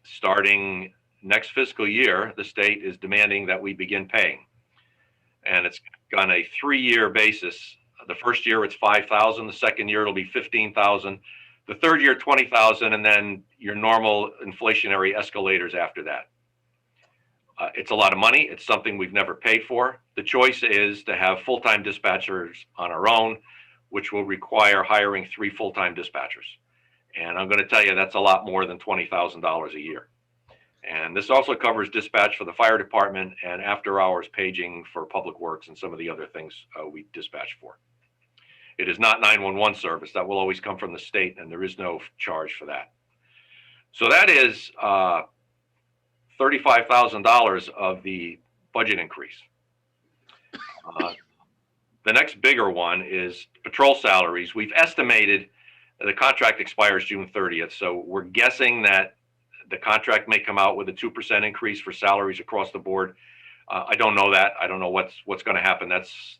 [SPEAKER 8] Starting next fiscal year, the state is demanding that we begin paying, and it's on a 3-year basis. The first year it's $5,000, the second year it'll be $15,000, the third year $20,000, and then your normal inflationary escalators after that. It's a lot of money. It's something we've never paid for. The choice is to have full-time dispatchers on our own, which will require hiring 3 full-time dispatchers. And I'm going to tell you that's a lot more than $20,000 a year. And this also covers dispatch for the fire department and after-hours paging for public works and some of the other things we dispatch for. It is not 911 service. That will always come from the state, and there is no charge for that. So that is $35,000 of the budget increase. The next bigger one is patrol salaries. We've estimated the contract expires June 30th, so we're guessing that the contract may come out with a 2% increase for salaries across the board. I don't know that. I don't know what's going to happen. That's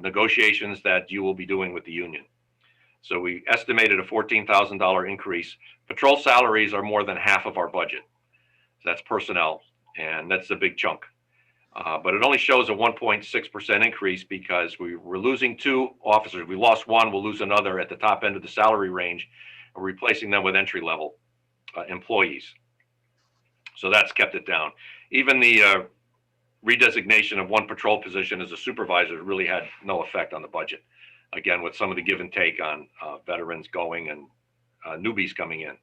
[SPEAKER 8] negotiations that you will be doing with the union. So we estimated a $14,000 increase. Patrol salaries are more than half of our budget. So that's personnel, and that's a big chunk. But it only shows a 1.6% increase because we're losing 2 officers. We lost 1, we'll lose another at the top end of the salary range, and we're replacing them with entry-level employees. So that's kept it down. Even the redesignation of 1 patrol position as a supervisor really had no effect on the budget. Again, with some of the give and take on veterans going and newbies coming in.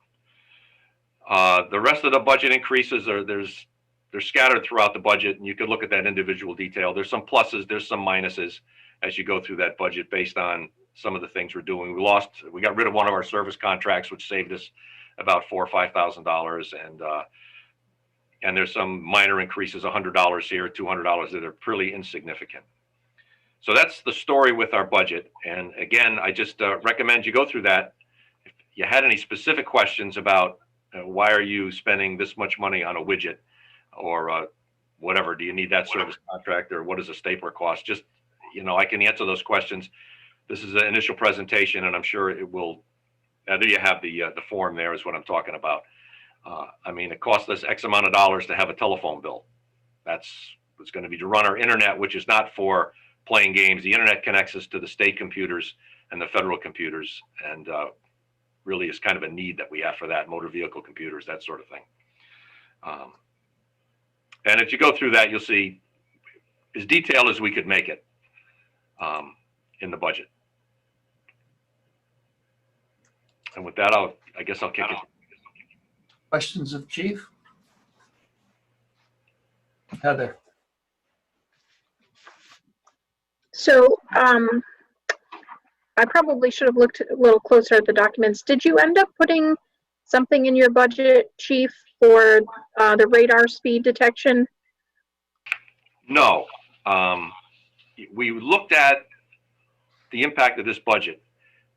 [SPEAKER 8] The rest of the budget increases they're scattered throughout the budget, and you could look at that individual detail. There's some pluses, there's some minuses as you go through that budget based on some of the things we're doing. We got rid of one of our service contracts, which saved us about $4,000 or $5,000, and there's some minor increases, $100 here, $200 that are pretty insignificant. So that's the story with our budget. And again, I just recommend you go through that. If you had any specific questions about why are you spending this much money on a widget, or whatever, do you need that service contract, or what does a stapler cost? Just, I can answer those questions. This is an initial presentation, and I'm sure it will, I know you have the form there is what I'm talking about. I mean, it costs us X amount of dollars to have a telephone bill. It's going to be to run our internet, which is not for playing games. The internet connects us to the state computers and the federal computers, and really is kind of a need that we have for that, motor vehicle computers, that sort of thing. And if you go through that, you'll see as detailed as we could make it in the budget. And with that, I guess I'll kick it.
[SPEAKER 1] Questions of Chief? Heather.
[SPEAKER 9] So I probably should have looked a little closer at the documents. Did you end up putting something in your budget, Chief, for the radar speed detection?
[SPEAKER 8] No. We looked at the impact of this budget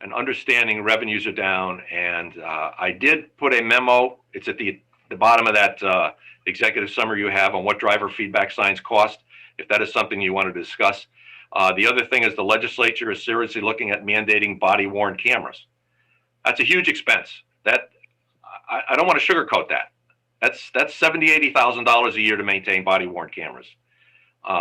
[SPEAKER 8] and understanding revenues are down, and I did put a memo. It's at the bottom of that executive summary you have on what driver feedback signs cost, if that is something you want to discuss. The other thing is the legislature is seriously looking at mandating body-worn cameras. That's a huge expense. That I don't want to sugarcoat that. That's $70,000, $80,000 a year to maintain body-worn cameras.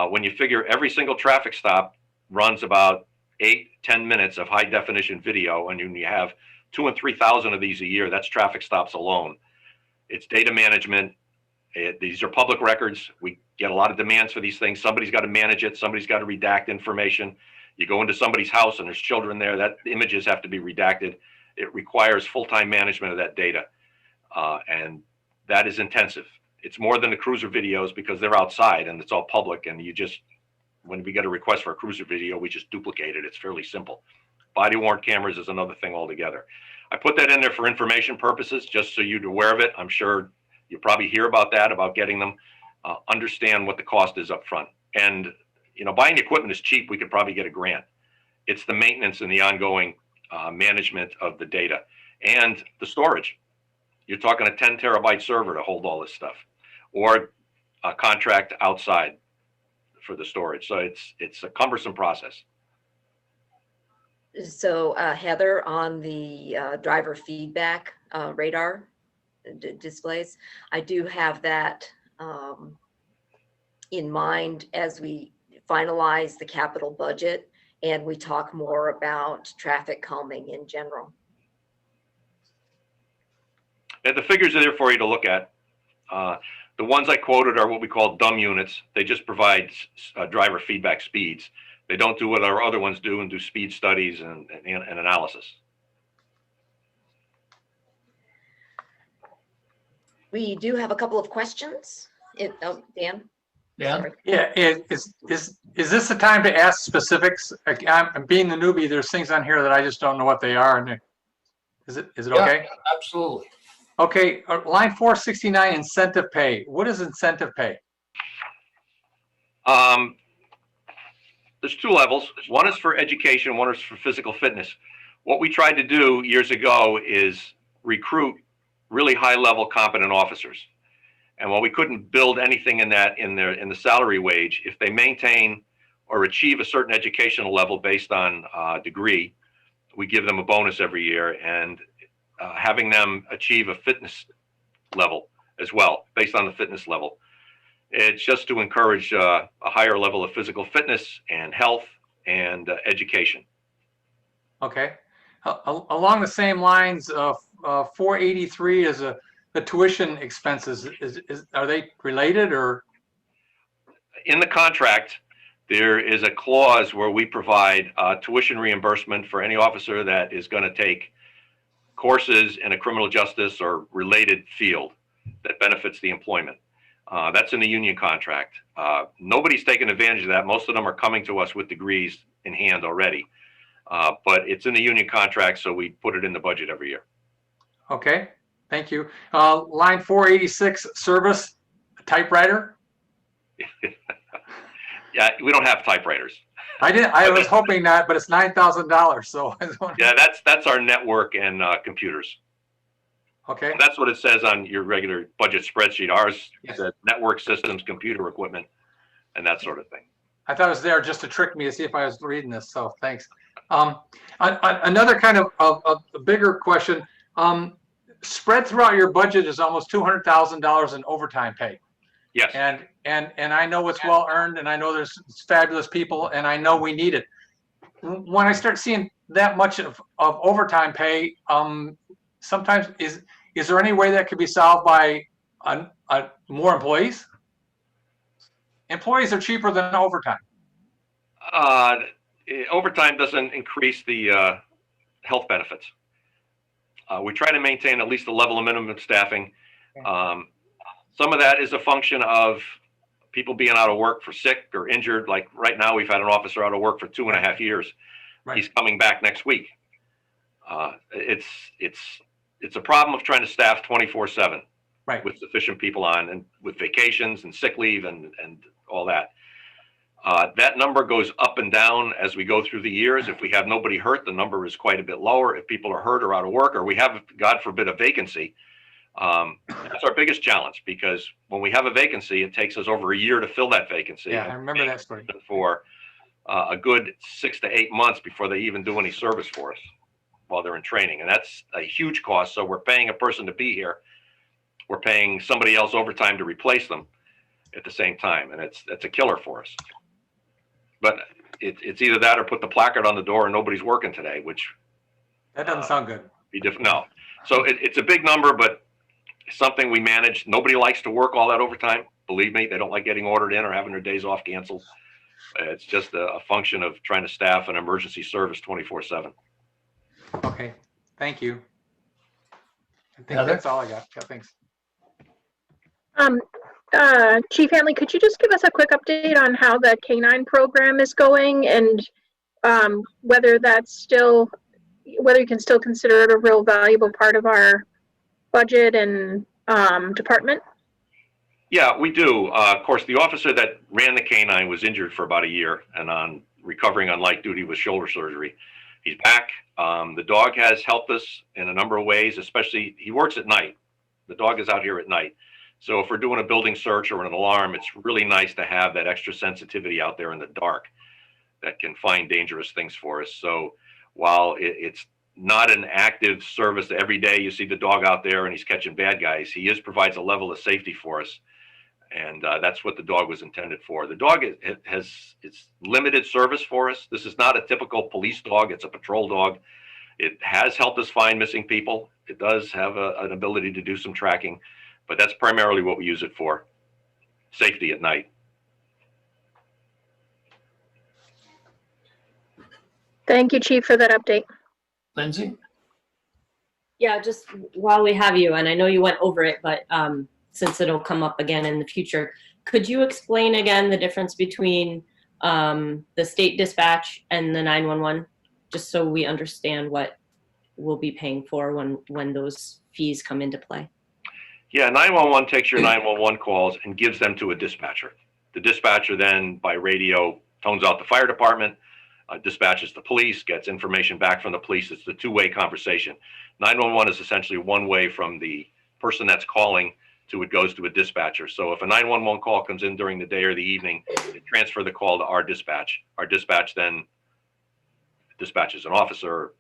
[SPEAKER 8] When you figure every single traffic stop runs about 8-10 minutes of high-definition video, and you have 2,000 and 3,000 of these a year, that's traffic stops alone. It's data management. These are public records. We get a lot of demands for these things. Somebody's got to manage it. Somebody's got to redact information. You go into somebody's house and there's children there, that images have to be redacted. It requires full-time management of that data. And that is intensive. It's more than the cruiser videos because they're outside and it's all public, and when we get a request for a cruiser video, we just duplicate it. It's fairly simple. Body-worn cameras is another thing altogether. I put that in there for information purposes, just so you're aware of it. I'm sure you'll probably hear about that, about getting them. Understand what the cost is up front. And, buying equipment is cheap. We could probably get a grant. It's the maintenance and the ongoing management of the data and the storage. You're talking a 10 terabyte server to hold all this stuff, or a contract outside for the storage. So it's a cumbersome process.
[SPEAKER 10] So Heather, on the driver feedback radar displays, I do have that in mind as we finalize the capital budget and we talk more about traffic calming in general.
[SPEAKER 8] And the figures are there for you to look at. The ones I quoted are what we call dumb units. They just provide driver feedback speeds. They don't do what our other ones do and do speed studies and analysis.
[SPEAKER 10] We do have a couple of questions. Oh, Dan?
[SPEAKER 1] Dan?
[SPEAKER 10] Sorry.
[SPEAKER 12] Yeah, is this the time to ask specifics? Like, I'm being the newbie, there's things on here that I just don't know what they are. And is it okay?
[SPEAKER 1] Yeah, absolutely.
[SPEAKER 12] Okay, line 469, incentive pay. What is incentive pay?
[SPEAKER 8] There's two levels. One is for education, one is for physical fitness. What we tried to do years ago is recruit really high-level competent officers. And while we couldn't build anything in that in the salary wage, if they maintain or achieve a certain educational level based on degree, we give them a bonus every year, and having them achieve a fitness level as well based on the fitness level. It's just to encourage a higher level of physical fitness and health and education.
[SPEAKER 12] Okay. Along the same lines, 483 is the tuition expenses. Are they related or?
[SPEAKER 8] In the contract, there is a clause where we provide tuition reimbursement for any officer that is going to take courses in a criminal justice or related field that benefits the employment. That's in the union contract. Nobody's taken advantage of that. Most of them are coming to us with degrees in hand already. But it's in the union contract, so we put it in the budget every year.
[SPEAKER 12] Okay, thank you. Line 486, service, typewriter.
[SPEAKER 8] Yeah, we don't have typewriters.
[SPEAKER 12] I was hoping not, but it's $9,000. So
[SPEAKER 8] yeah, that's our network and computers.
[SPEAKER 12] Okay.
[SPEAKER 8] And that's what it says on your regular budget spreadsheet. Ours says network systems, computer equipment, and that sort of thing.
[SPEAKER 12] I thought it was there just to trick me to see if I was reading this. So thanks. Another kind of a bigger question. Spread throughout your budget is almost $200,000 in overtime pay.
[SPEAKER 8] Yes.
[SPEAKER 12] And I know it's well earned, and I know there's fabulous people, and I know we need it. When I start seeing that much of overtime pay, sometimes is there any way that could be solved by more employees? Employees are cheaper than overtime.
[SPEAKER 8] Overtime doesn't increase the health benefits. We try to maintain at least a level of minimum staffing. Some of that is a function of people being out of work for sick or injured. Like right now, we've had an officer out of work for 2.5 years. Right. He's coming back next week. It's a problem of trying to staff 24/7, right, with sufficient people on, and with vacations and sick leave and all that. That number goes up and down as we go through the years. If we have nobody hurt, the number is quite a bit lower. If people are hurt or out of work, or we have, God forbid, a vacancy, that's our biggest challenge, because when we have a vacancy, it takes us over a year to fill that vacancy.
[SPEAKER 12] Yeah, I remember that story.
[SPEAKER 8] For a good 6 to 8 months before they even do any service for us while they're in training. And that's a huge cost. So we're paying a person to be here. We're paying somebody else overtime to replace them at the same time. And it's a killer for us. But it's either that or put the placard on the door and nobody's working today, which.
[SPEAKER 12] That doesn't sound good.
[SPEAKER 8] Be different. No. So it's a big number, but something we manage. Nobody likes to work all that overtime. Believe me, they don't like getting ordered in or having their days off canceled. It's just a function of trying to staff an emergency service 24/7.
[SPEAKER 12] Okay, thank you. I think that's all I got. Yeah, thanks.
[SPEAKER 9] Chief Hanley, could you just give us a quick update on how the K-9 program is going, and whether you can still consider it a real valuable part of our budget and department?
[SPEAKER 8] Yeah, we do. Of course, the officer that ran the K-9 was injured for about a year and recovering on light duty with shoulder surgery. He's back. The dog has helped us in a number of ways, especially he works at night. The dog is out here at night. So if we're doing a building search or an alarm, it's really nice to have that extra sensitivity out there in the dark that can find dangerous things for us. So while it's not an active service every day, you see the dog out there and he's catching bad guys, he provides a level of safety for us. And that's what the dog was intended for. The dog it's limited service for us. This is not a typical police dog. It's a patrol dog. It has helped us find missing people. It does have an ability to do some tracking, but that's primarily what we use it for. Safety at night.
[SPEAKER 9] Thank you, Chief, for that update.
[SPEAKER 1] Lindsay?
[SPEAKER 14] Yeah, just while we have you, and I know you went over it, but since it'll come up again in the future, could you explain again the difference between the state dispatch and the 911, just so we understand what we'll be paying for when those fees come into play?
[SPEAKER 8] Yeah, 911 takes your 911 calls and gives them to a dispatcher. The dispatcher then, by radio, tones out the fire department, dispatches the police, gets information back from the police. It's the two-way conversation. 911 is essentially one way from the person that's calling to it goes to a dispatcher. So if a 911 call comes in during the day or the evening, they transfer the call to our dispatch. Our dispatch then dispatches an officer.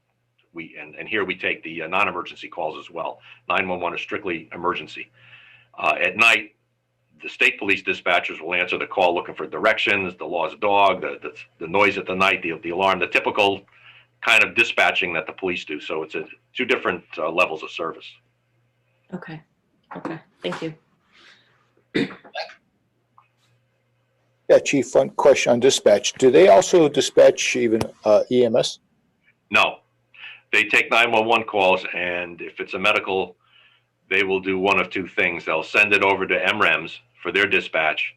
[SPEAKER 8] And here we take the non-emergency calls as well. 911 is strictly emergency. At night, the state police dispatchers will answer the call looking for directions, the lost dog, the noise at the night, the alarm, the typical kind of dispatching that the police do. So it's two different levels of service.
[SPEAKER 14] Okay. Okay. Thank you.
[SPEAKER 2] Yeah, Chief, one question on dispatch. Do they also dispatch even EMS?
[SPEAKER 8] No, they take 911 calls, and if it's a medical, they will do one of two things. They'll send it over to MREMS for their dispatch,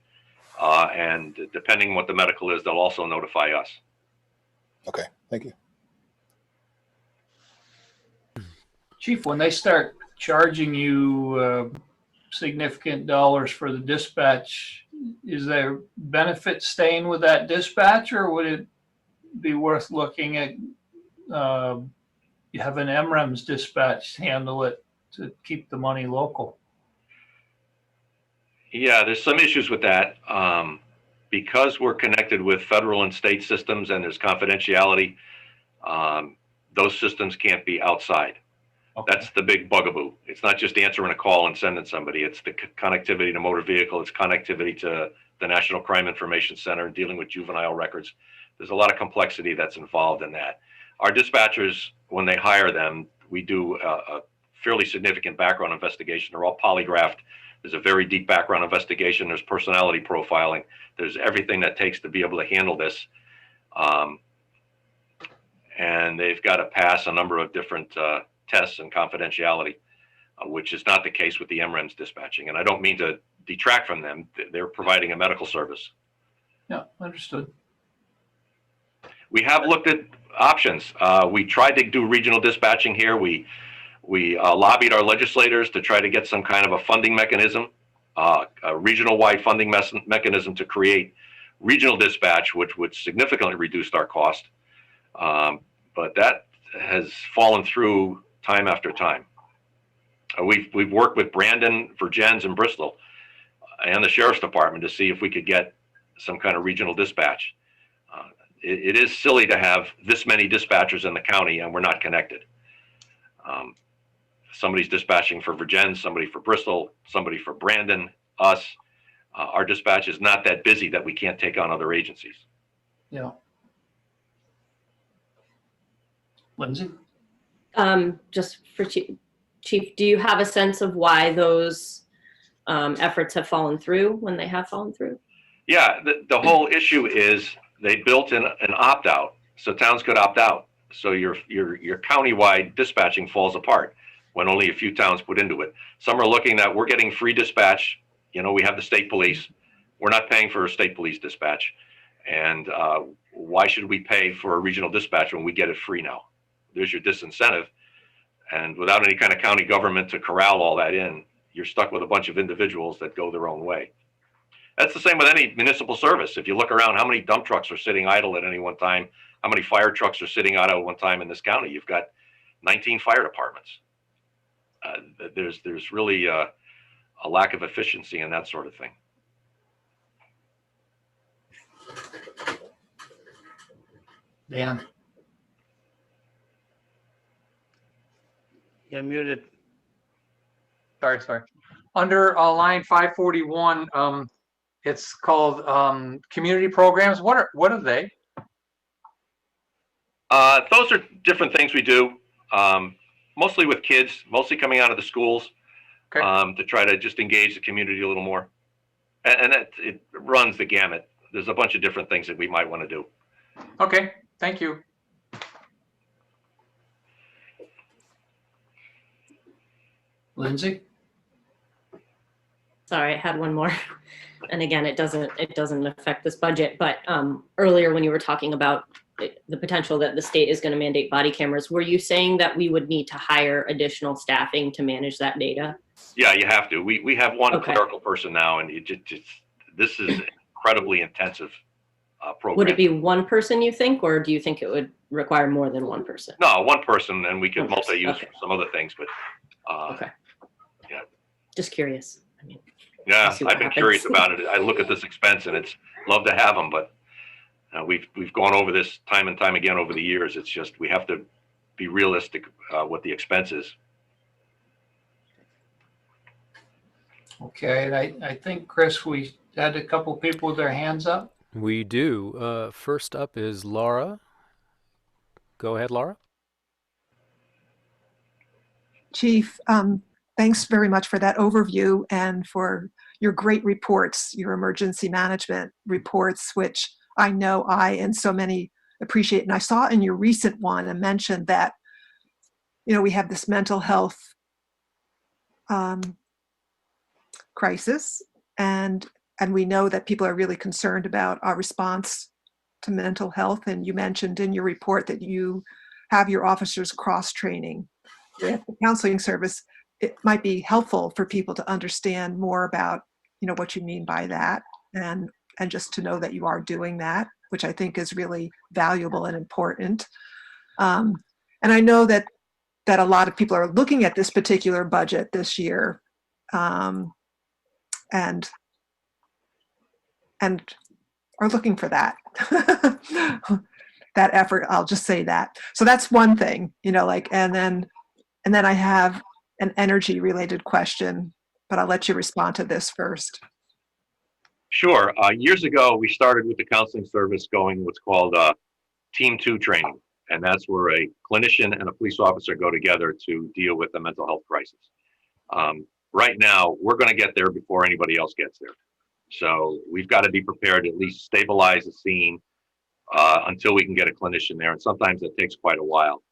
[SPEAKER 8] and depending what the medical is, they'll also notify us.
[SPEAKER 2] Okay, thank you.
[SPEAKER 1] Chief, when they start charging you significant dollars for the dispatch, is there benefit staying with that dispatch, or would it be worth looking at you have an MREMS dispatch handle it to keep the money local?
[SPEAKER 8] Yeah, there's some issues with that. Because we're connected with federal and state systems and there's confidentiality, those systems can't be outside. Okay. That's the big bugaboo. It's not just answering a call and sending somebody. It's the connectivity to motor vehicle. It's connectivity to the National Crime Information Center and dealing with juvenile records. There's a lot of complexity that's involved in that. Our dispatchers, when they hire them, we do a fairly significant background investigation. They're all polygraphed. There's a very deep background investigation. There's personality profiling. There's everything that takes to be able to handle this. And they've got to pass a number of different tests and confidentiality, which is not the case with the MREMS dispatching. And I don't mean to detract from them. They're providing a medical service.
[SPEAKER 1] Yeah, understood.
[SPEAKER 8] We have looked at options. We tried to do regional dispatching here. We lobbied our legislators to try to get some kind of a funding mechanism, a regional-wide funding mechanism to create regional dispatch, which would significantly reduce our cost. But that has fallen through time after time. We've worked with Brandon, Virgins, and Bristol, and the Sheriff's Department to see if we could get some kind of regional dispatch. It is silly to have this many dispatchers in the county and we're not connected. Somebody's dispatching for Virgins, somebody for Bristol, somebody for Brandon, us. Our dispatch is not that busy that we can't take on other agencies.
[SPEAKER 1] Yeah. Lindsay?
[SPEAKER 14] Just for Chief, do you have a sense of why those efforts have fallen through when they have fallen through?
[SPEAKER 8] Yeah, the whole issue is they built in an opt-out, so towns could opt out. So your county-wide dispatching falls apart when only a few towns put into it. Some are looking at, we're getting free dispatch. You know, we have the state police. We're not paying for a state police dispatch. And why should we pay for a regional dispatch when we get it free now? There's your disincentive. And without any kind of county government to corral all that in, you're stuck with a bunch of individuals that go their own way. That's the same with any municipal service. If you look around, how many dump trucks are sitting idle at any one time? How many fire trucks are sitting idle at one time in this county? You've got 19 fire departments. There's really a a lack of efficiency and that sort of thing.
[SPEAKER 1] Dan?
[SPEAKER 3] You're muted.
[SPEAKER 12] Sorry. Under line 541, it's called community programs. What are they?
[SPEAKER 8] Those are different things we do, mostly with kids, mostly coming out of the schools, to try to just engage the community a little more. And it runs the gamut. There's a bunch of different things that we might want to do.
[SPEAKER 12] Okay, thank you.
[SPEAKER 1] Lindsay?
[SPEAKER 14] Sorry, I had one more. And again, it doesn't affect this budget, but earlier when you were talking about the potential that the state is going to mandate body cameras, were you saying that we would need to hire additional staffing to manage that data?
[SPEAKER 8] Yeah, you have to. We have one clerical person now, and this is incredibly intensive program.
[SPEAKER 14] Would it be one person, you think, or do you think it would require more than one person?
[SPEAKER 8] No, one person, and we could multi-use for some other things, but yeah.
[SPEAKER 14] Just curious. I mean,
[SPEAKER 8] yeah,
[SPEAKER 14] see what
[SPEAKER 8] I've been
[SPEAKER 14] happens.
[SPEAKER 8] curious about it. I look at this expense, and it's love to have them, but we've gone over this time and time again over the years. It's just we have to be realistic with the expenses.
[SPEAKER 1] Okay, and I think, Chris, we had a couple people with their hands up.
[SPEAKER 4] We do. First up is Laura. Go ahead, Laura.
[SPEAKER 7] Chief, thanks very much for that overview and for your great reports, your emergency management reports, which I know I and so many appreciate. And I saw in your recent one a mention that, we have this mental health crisis, and we know that people are really concerned about our response to mental health. And you mentioned in your report that you have your officers cross-training with the counseling service. It might be helpful for people to understand more about, what you mean by that, and just to know that you are doing that, which I think is really valuable and important. And I know that a lot of people are looking at this particular budget this year, and are looking for that that effort. I'll just say that. So that's one thing, and then I have an energy related question, but I'll let you respond to this first.
[SPEAKER 8] Sure. Years ago, we started with the counseling service going what's called Team 2 training. And that's where a clinician and a police officer go together to deal with the mental health crisis. Right now, we're going to get there before anybody else gets there. So we've got to be prepared to at least stabilize the scene until we can get a clinician there. And sometimes it takes quite a while.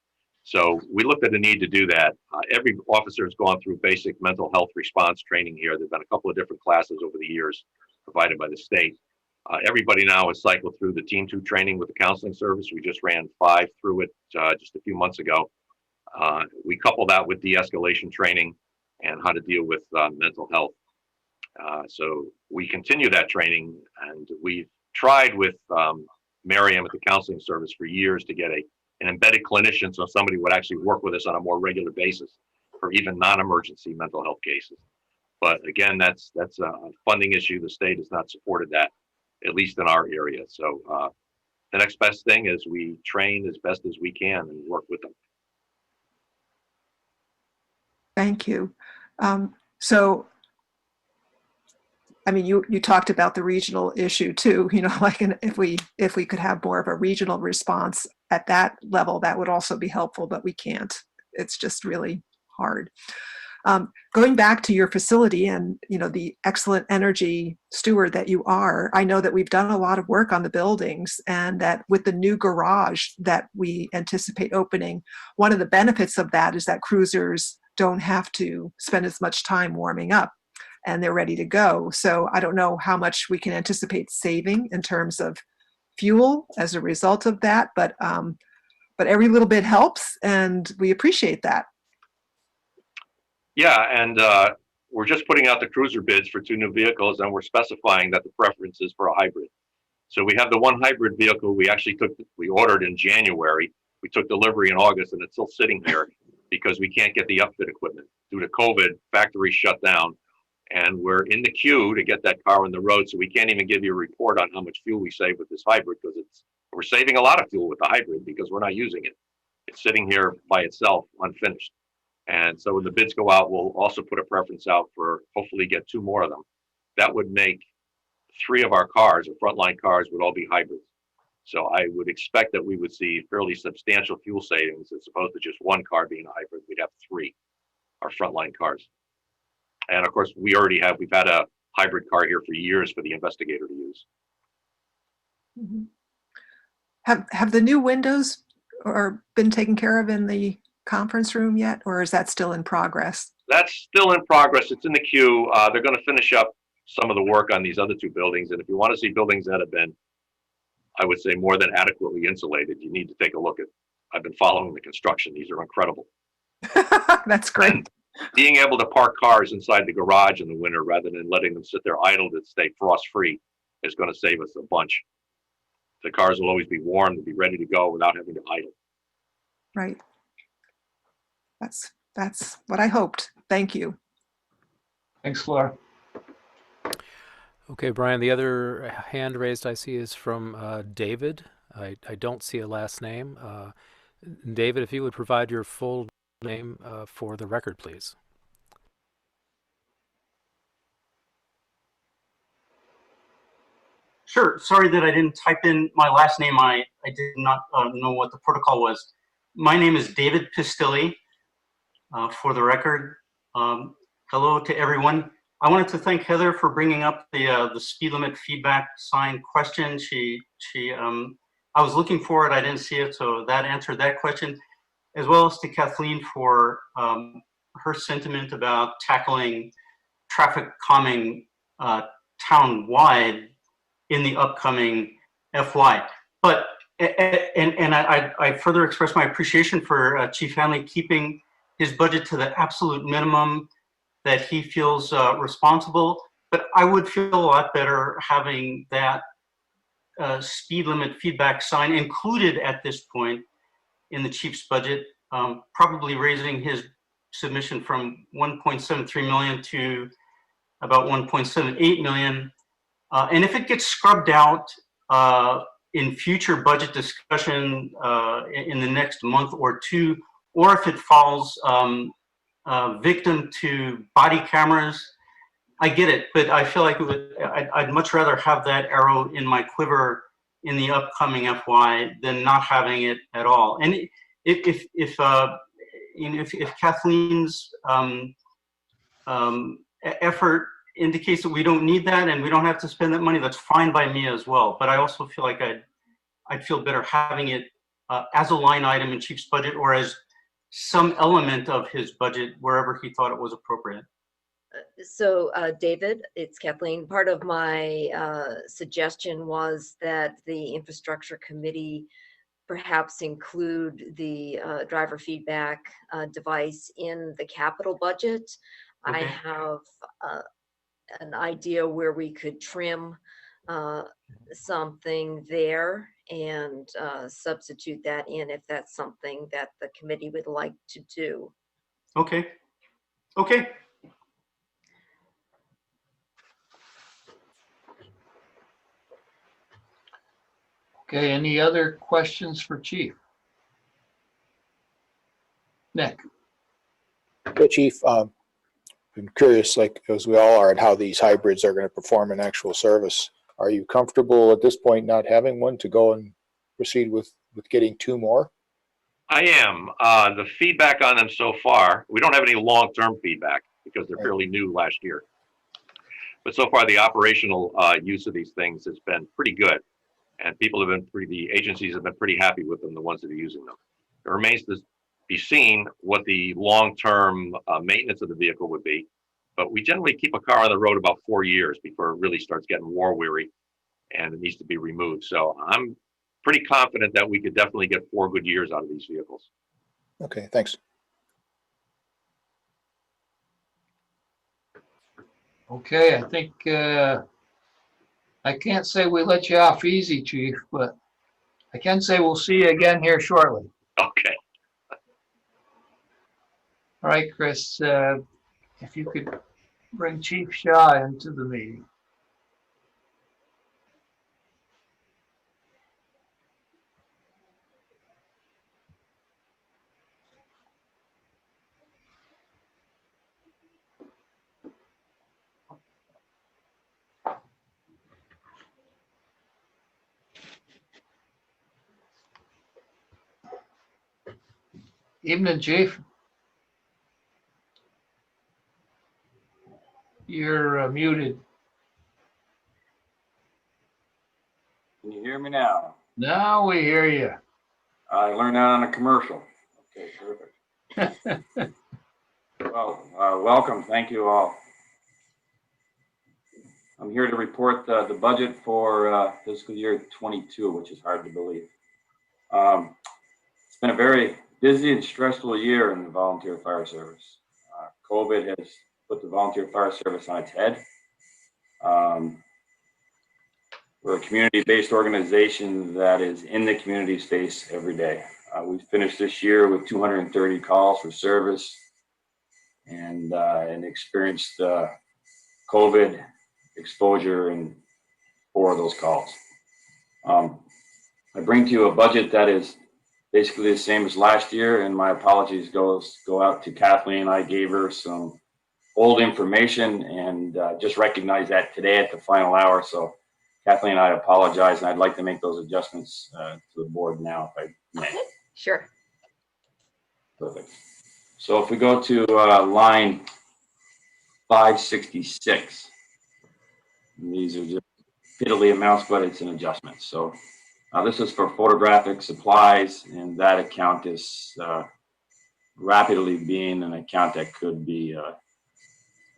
[SPEAKER 8] So we looked at the need to do that. Every officer has gone through basic mental health response training here. There've been a couple of different classes over the years provided by the state. Everybody now has cycled through the Team 2 training with the counseling service. We just ran 5 through it just a few months ago. We couple that with de-escalation training and how to deal with mental health. So we continue that training, and we've tried with Miriam at the counseling service for years to get an embedded clinician, so somebody would actually work with us on a more regular basis for even non-emergency mental health cases. But again, that's a funding issue. The state has not supported that, at least in our area. So the next best thing is we train as best as we can and work with them.
[SPEAKER 7] Thank you. So, I mean, you talked about the regional issue too, if we could have more of a regional response at that level, that would also be helpful, but we can't. It's just really hard. Going back to your facility and, the excellent energy steward that you are, I know that we've done a lot of work on the buildings, and that with the new garage that we anticipate opening, one of the benefits of that is that cruisers don't have to spend as much time warming up, and they're ready to go. So I don't know how much we can anticipate saving in terms of fuel as a result of that, but every little bit helps, and we appreciate that.
[SPEAKER 8] Yeah, and we're just putting out the cruiser bids for 2 new vehicles, and we're specifying that the preference is for a hybrid. So we have the one hybrid vehicle we ordered in January. We took delivery in August, and it's still sitting here because we can't get the upfit equipment. Due to COVID, factories shut down. And we're in the queue to get that car on the road, so we can't even give you a report on how much fuel we save with this hybrid, because we're saving a lot of fuel with the hybrid because we're not using it. It's sitting here by itself, unfinished. And so when the bids go out, we'll also put a preference out for hopefully get 2 more of them. That would make 3 of our cars, or frontline cars, would all be hybrids. So I would expect that we would see fairly substantial fuel savings as opposed to just 1 car being a hybrid. We'd have 3, our frontline cars. And of course, we've had a hybrid car here for years for the investigator to use.
[SPEAKER 7] Have the new windows been taken care of in the conference room yet, or is that still in progress?
[SPEAKER 8] That's still in progress. It's in the queue. They're going to finish up some of the work on these other 2 buildings. And if you want to see buildings that have been, I would say, more than adequately insulated, you need to take a look at, I've been following the construction. These are incredible.
[SPEAKER 7] That's great.
[SPEAKER 8] And being able to park cars inside the garage in the winter rather than letting them sit there idle to stay frost free is going to save us a bunch. The cars will always be warm to be ready to go without having to idle.
[SPEAKER 7] Right. That's what I hoped. Thank you.
[SPEAKER 1] Thanks, Laura.
[SPEAKER 4] Okay, Brian, the other hand raised I see is from David. I don't see a last name. David, if you would provide your full name for the record, please.
[SPEAKER 17] Sure. Sorry that I didn't type in my last name. I did not know what the protocol was. My name is David Pistilli, for the record. Hello to everyone. I wanted to thank Heather for bringing up the speed limit feedback sign question. I was looking for it. I didn't see it, so that answered that question, as well as to Kathleen for her sentiment about tackling traffic calming town-wide in the upcoming FY. But, and I further express my appreciation for Chief Hanley keeping his budget to the absolute minimum that he feels responsible. But I would feel a lot better having that speed limit feedback sign included at this point in the chief's budget, probably raising his submission from 1.73 million to about 1.78 million. And if it gets scrubbed out in future budget discussion in the next month or 2, or if it falls victim to body cameras, I get it, but I feel like I'd much rather have that arrow in my quiver in the upcoming FY than not having it at all. And if Kathleen's effort indicates that we don't need that and we don't have to spend that money, that's fine by me as well. But I also feel like I'd feel better having it as a line item in Chief's budget or as some element of his budget wherever he thought it was appropriate.
[SPEAKER 10] So David, it's Kathleen. Part of my suggestion was that the infrastructure committee perhaps include the driver feedback device in the capital budget. Okay. I have an idea where we could trim something there and substitute that in if that's something that the committee would like to do.
[SPEAKER 17] Okay. Okay.
[SPEAKER 1] Okay, any other questions for Chief? Nick.
[SPEAKER 2] Yeah, Chief, I'm curious, like as we all are, at how these hybrids are going to perform in actual service. Are you comfortable at this point not having one to go and proceed with getting 2 more?
[SPEAKER 8] I am. The feedback on them so far, we don't have any long-term feedback because they're fairly new last year. But so far, the operational use of these things has been pretty good. And people have been the agencies have been pretty happy with them, the ones that are using them. It remains to be seen what the long-term maintenance of the vehicle would be. But we generally keep a car on the road about 4 years before it really starts getting war weary and it needs to be removed. So I'm pretty confident that we could definitely get 4 good years out of these vehicles.
[SPEAKER 2] Okay, thanks.
[SPEAKER 1] Okay, I think I can't say we let you off easy, Chief, but I can say we'll see you again here shortly.
[SPEAKER 8] Okay.
[SPEAKER 1] All right, Chris, if you could bring Chief Shaw into the meeting. Evening, Chief. You're muted.
[SPEAKER 18] Can you hear me now?
[SPEAKER 1] Now we hear you.
[SPEAKER 18] I learned that on a commercial. Okay, perfect. Well, welcome. Thank you all. I'm here to report the budget for fiscal year 22, which is hard to believe. It's been a very busy and stressful year in the volunteer fire service. COVID has put the volunteer fire service on its head. We're a community-based organization that is in the community space every day. We finished this year with 230 calls for service and experienced COVID exposure in 4 of those calls. I bring to you a budget that is basically the same as last year, and my apologies go out to Kathleen. I gave her some old information and just recognized that today at the final hour. So Kathleen, I apologize, and I'd like to make those adjustments to the board now, if I may.
[SPEAKER 10] Sure.
[SPEAKER 18] Perfect. So if we go to line 566, these are just piddly amounts, but it's an adjustment. So this is for photographic supplies, and that account is rapidly being an account that could be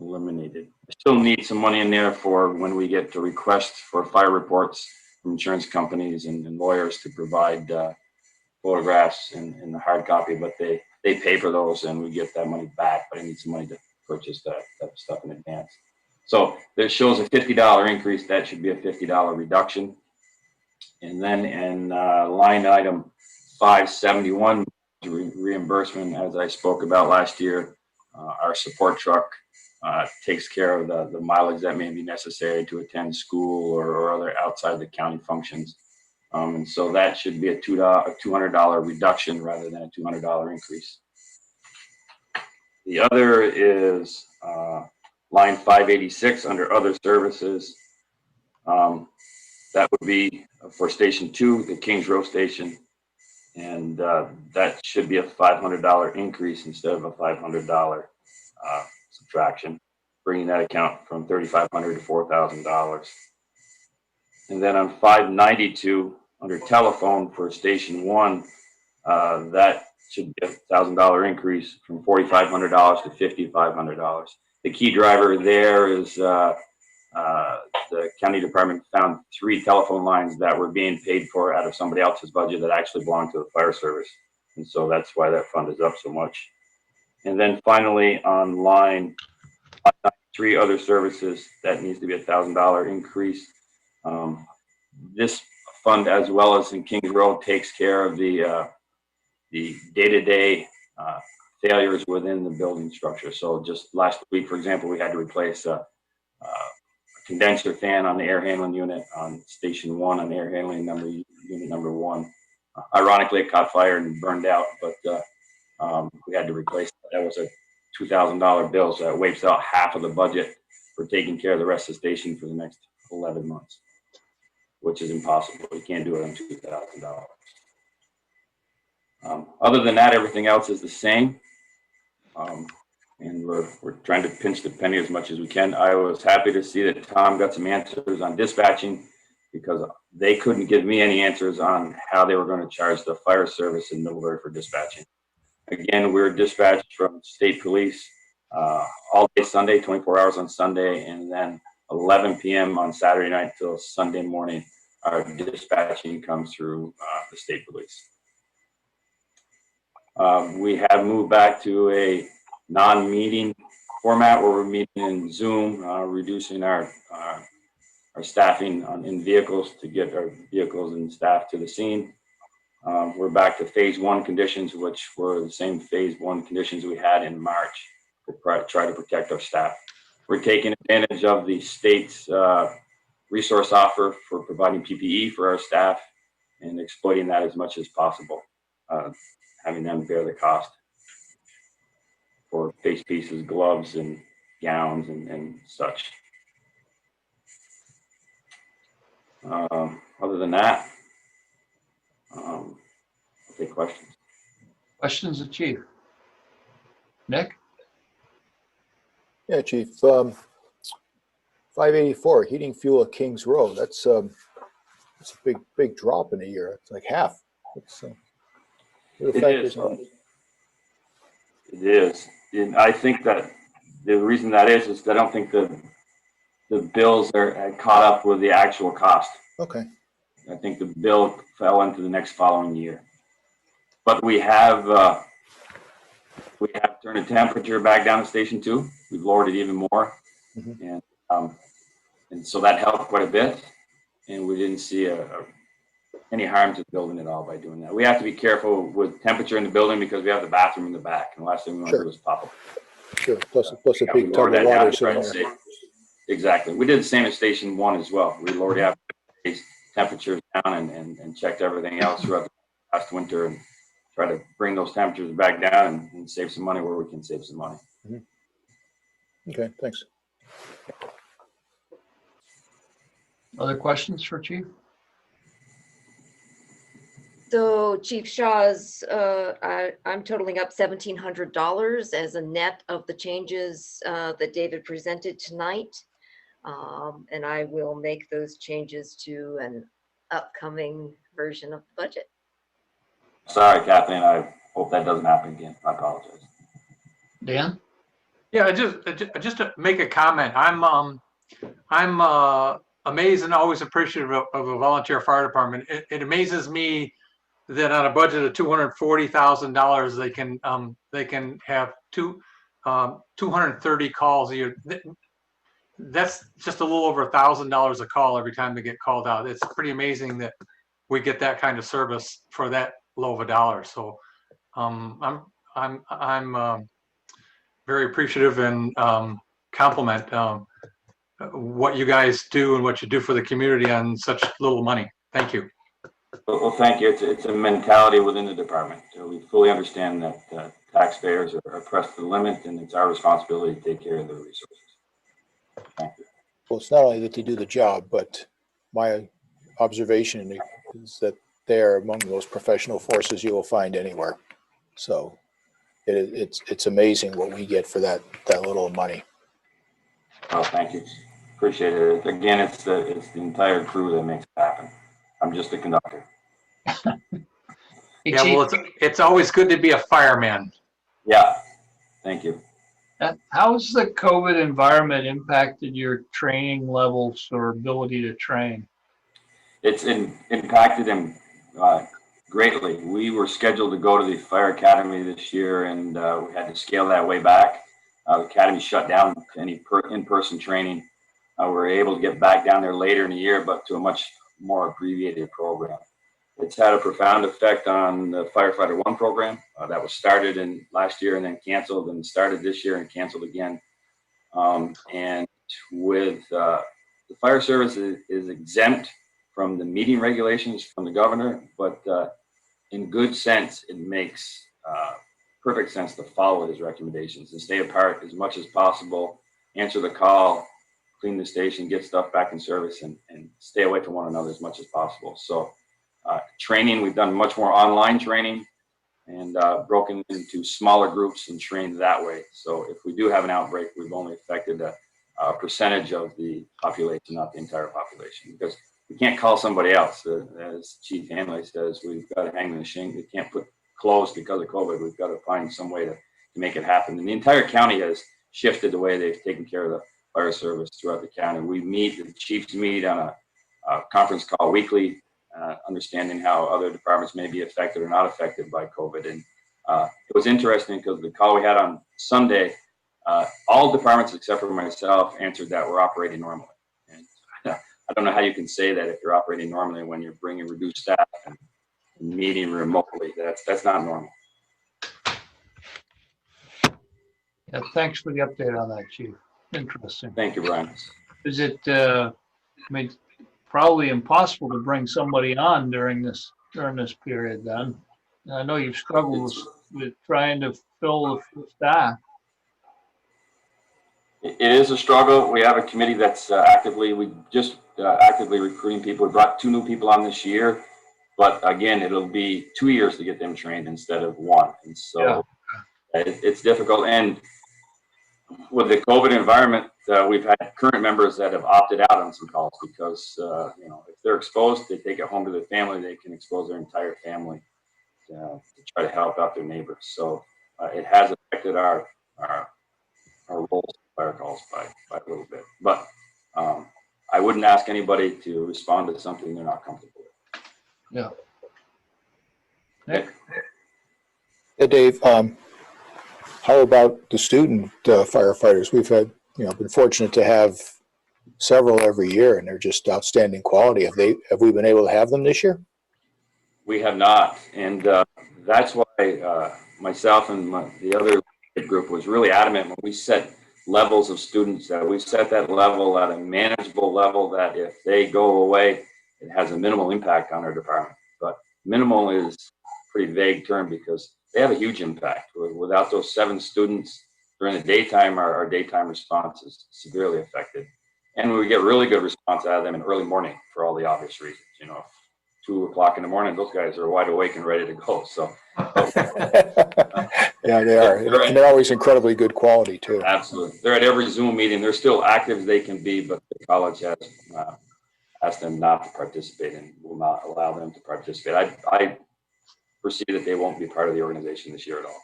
[SPEAKER 18] eliminated. I still need some money in there for when we get to request for fire reports from insurance companies and lawyers to provide photographs in the hard copy, but they pay for those and we get that money back, but I need some money to purchase that stuff in advance. So this shows a $50 increase. That should be a $50 reduction. And then in line item 571, reimbursement, as I spoke about last year, our support truck takes care of the mileage that may be necessary to attend school or other outside the county functions. And so that should be a $200 reduction rather than a $200 increase. The other is line 586 under other services. That would be for Station 2, the Kings Row Station. And that should be a $500 increase instead of a $500 subtraction, bringing that account from $3,500 to $4,000. And then on 592, under telephone for Station 1, that should be a $1,000 increase from $4,500 to $5,500. The key driver there is the county department found 3 telephone lines that were being paid for out of somebody else's budget that actually belonged to the fire service. And so that's why that fund is up so much. And then finally on line 3 other services, that needs to be a $1,000 increase. This fund, as well as in Kings Road, takes care of the day-to-day failures within the building structure. So just last week, for example, we had to replace a condenser fan on the air handling unit on Station 1 on air handling unit number 1. Ironically, it caught fire and burned out, but we had to replace it. That was a $2,000 bill, so that wipes out half of the budget for taking care of the rest of the station for the next 11 months, which is impossible. You can't do it on $2,000. Other than that, everything else is the same. And we're trying to pinch the penny as much as we can. I was happy to see that Tom got some answers on dispatching because they couldn't give me any answers on how they were going to charge the fire service in Middlebury for dispatching. Again, we're dispatched from state police all day Sunday, 24 hours on Sunday, and then 11 p.m. on Saturday night till Sunday morning. Our dispatching comes through the state police. We have moved back to a non-meeting format where we're meeting in Zoom, reducing our staffing in vehicles to get our vehicles and staff to the scene. We're back to phase 1 conditions, which were the same phase 1 conditions we had in March to try to protect our staff. We're taking advantage of the state's resource offer for providing PPE for our staff and exploiting that as much as possible, having them bear the cost for face pieces, gloves, and gowns and such. Other than that, I'll take questions.
[SPEAKER 1] Questions of Chief? Nick?
[SPEAKER 2] Yeah, Chief. 584 heating fuel at Kings Road. That's a big drop in a year. It's like half. It's, what are the factors in that?
[SPEAKER 18] It is. And I think that the reason that is I don't think the bills are caught up with the actual cost.
[SPEAKER 2] Okay.
[SPEAKER 18] I think the bill fell into the next following year. But we have turned the temperature back down at Station 2. We've lowered it even more.
[SPEAKER 2] Mm-hmm.
[SPEAKER 18] And so that helped quite a bit. And we didn't see any harm to the building at all by doing that. We have to be careful with temperature in the building because we have the bathroom in the back. And the last thing we want to do is pop up.
[SPEAKER 2] Sure. Plus a big tub of water sitting there.
[SPEAKER 18] Exactly. We did the same at Station 1 as well. We lowered the temperatures down and checked everything else throughout the last winter and try to bring those temperatures back down and save some money where we can save some money.
[SPEAKER 2] Mm-hmm. Okay, thanks.
[SPEAKER 1] Other questions for Chief?
[SPEAKER 10] So Chief Shaw's, I'm totaling up $1,700 as a net of the changes that David presented tonight. And I will make those changes to an upcoming version of the budget.
[SPEAKER 18] Sorry, Kathleen. I hope that doesn't happen again. I apologize.
[SPEAKER 1] Dan?
[SPEAKER 12] Yeah, just to make a comment. I'm amazed and always appreciative of a volunteer fire department. It amazes me that on a budget of $240,000, they can have 230 calls a year. That's just a little over $1,000 a call every time they get called out. It's pretty amazing that we get that kind of service for that low of a dollar. So I'm very appreciative and compliment what you guys do and what you do for the community on such little money. Thank you.
[SPEAKER 18] Well, thank you. It's a mentality within the department. So we fully understand that taxpayers are pressed to the limit, and it's our responsibility to take care of their resources. Thank you.
[SPEAKER 2] Well, it's not only that they do the job, but my observation is that they are among the most professional forces you will find anywhere. So it's amazing what we get for that little money.
[SPEAKER 18] Oh, thank you. Appreciate it. Again, it's the entire crew that makes it happen. I'm just a conductor.
[SPEAKER 12] Yeah, well, it's always good to be a fireman.
[SPEAKER 18] Yeah, thank you.
[SPEAKER 1] How has the COVID environment impacted your training levels or ability to train?
[SPEAKER 18] It's impacted him greatly. We were scheduled to go to the fire academy this year, and we had to scale that way back. The academy shut down to any in-person training. We were able to get back down there later in the year, but to a much more abbreviated program. It's had a profound effect on the Firefighter 1 program that was started in last year and then canceled, and started this year and canceled again. And with the fire service is exempt from the meeting regulations from the governor, but in good sense, it makes perfect sense to follow his recommendations and stay apart as much as possible, answer the call, clean the station, get stuff back in service, and stay away from one another as much as possible. So training, we've done much more online training and broken into smaller groups and trained that way. So if we do have an outbreak, we've only affected a percentage of the population, not the entire population, because we can't call somebody else. As Chief Hanley says, we've got to hang the shingle. We can't put closed because of COVID. We've got to find some way to make it happen. And the entire county has shifted the way they've taken care of the fire service throughout the county. We meet, the chiefs meet on a conference call weekly, understanding how other departments may be affected or not affected by COVID. And it was interesting because the call we had on Sunday, all departments except for myself answered that we're operating normally. And I don't know how you can say that if you're operating normally when you're bringing reduced staff and meeting remotely. That's not normal.
[SPEAKER 1] Yeah, thanks for the update on that, Chief. Interesting.
[SPEAKER 18] Thank you, Brian.
[SPEAKER 1] Is it, I mean, probably impossible to bring somebody on during this period then? I know you've struggled with trying to fill the staff.
[SPEAKER 18] It is a struggle. We have a committee that's actively recruiting people. We brought 2 new people on this year, but again, it'll be 2 years to get them trained instead of 1. And so it's difficult. And with the COVID environment, we've had current members that have opted out on some calls because, if they're exposed, they take it home to their family, they can expose their entire family to try to help out their neighbors. So it has affected our roles, fire calls by a little bit. But I wouldn't ask anybody to respond to something they're not comfortable with.
[SPEAKER 1] Yeah. Nick?
[SPEAKER 2] Hey, Dave, how about the student firefighters? We've had, been fortunate to have several every year, and they're just outstanding quality. Have we been able to have them this year?
[SPEAKER 18] We have not, and that's why myself and the other group was really adamant when we set levels of students that we set that level at a manageable level, that if they go away, it has a minimal impact on our department. But minimal is a pretty vague term because they have a huge impact. Without those 7 students during the daytime, our daytime response is severely affected. And we get really good response out of them in early morning for all the obvious reasons. 2 o'clock in the morning, those guys are wide awake and ready to go. So
[SPEAKER 2] yeah, they are. And they're always incredibly good quality too.
[SPEAKER 18] Absolutely. They're at every Zoom meeting. They're still active as they can be, but the college has asked them not to participate and will not allow them to participate. I foresee that they won't be part of the organization this year at all.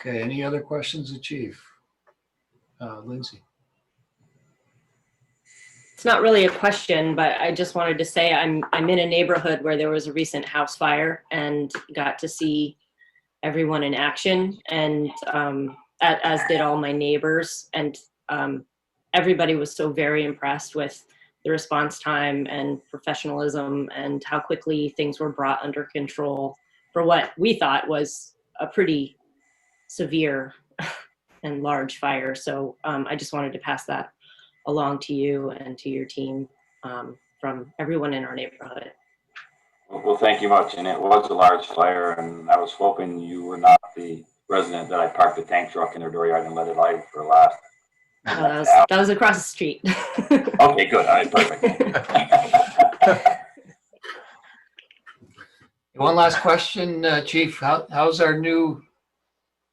[SPEAKER 1] Okay, any other questions of Chief? Lindsay?
[SPEAKER 14] It's not really a question, but I just wanted to say I'm in a neighborhood where there was a recent house fire and got to see everyone in action, and as did all my neighbors. And everybody was so very impressed with the response time and professionalism and how quickly things were brought under control for what we thought was a pretty severe and large fire. So I just wanted to pass that along to you and to your team from everyone in our neighborhood.
[SPEAKER 18] Well, thank you much. And it was a large fire, and I was hoping you were not the resident that I parked the tank truck in their dooryard and let it light for last.
[SPEAKER 14] Oh, that was across the street.
[SPEAKER 18] Okay, good. All right, perfect.
[SPEAKER 1] One last question, Chief. How's our new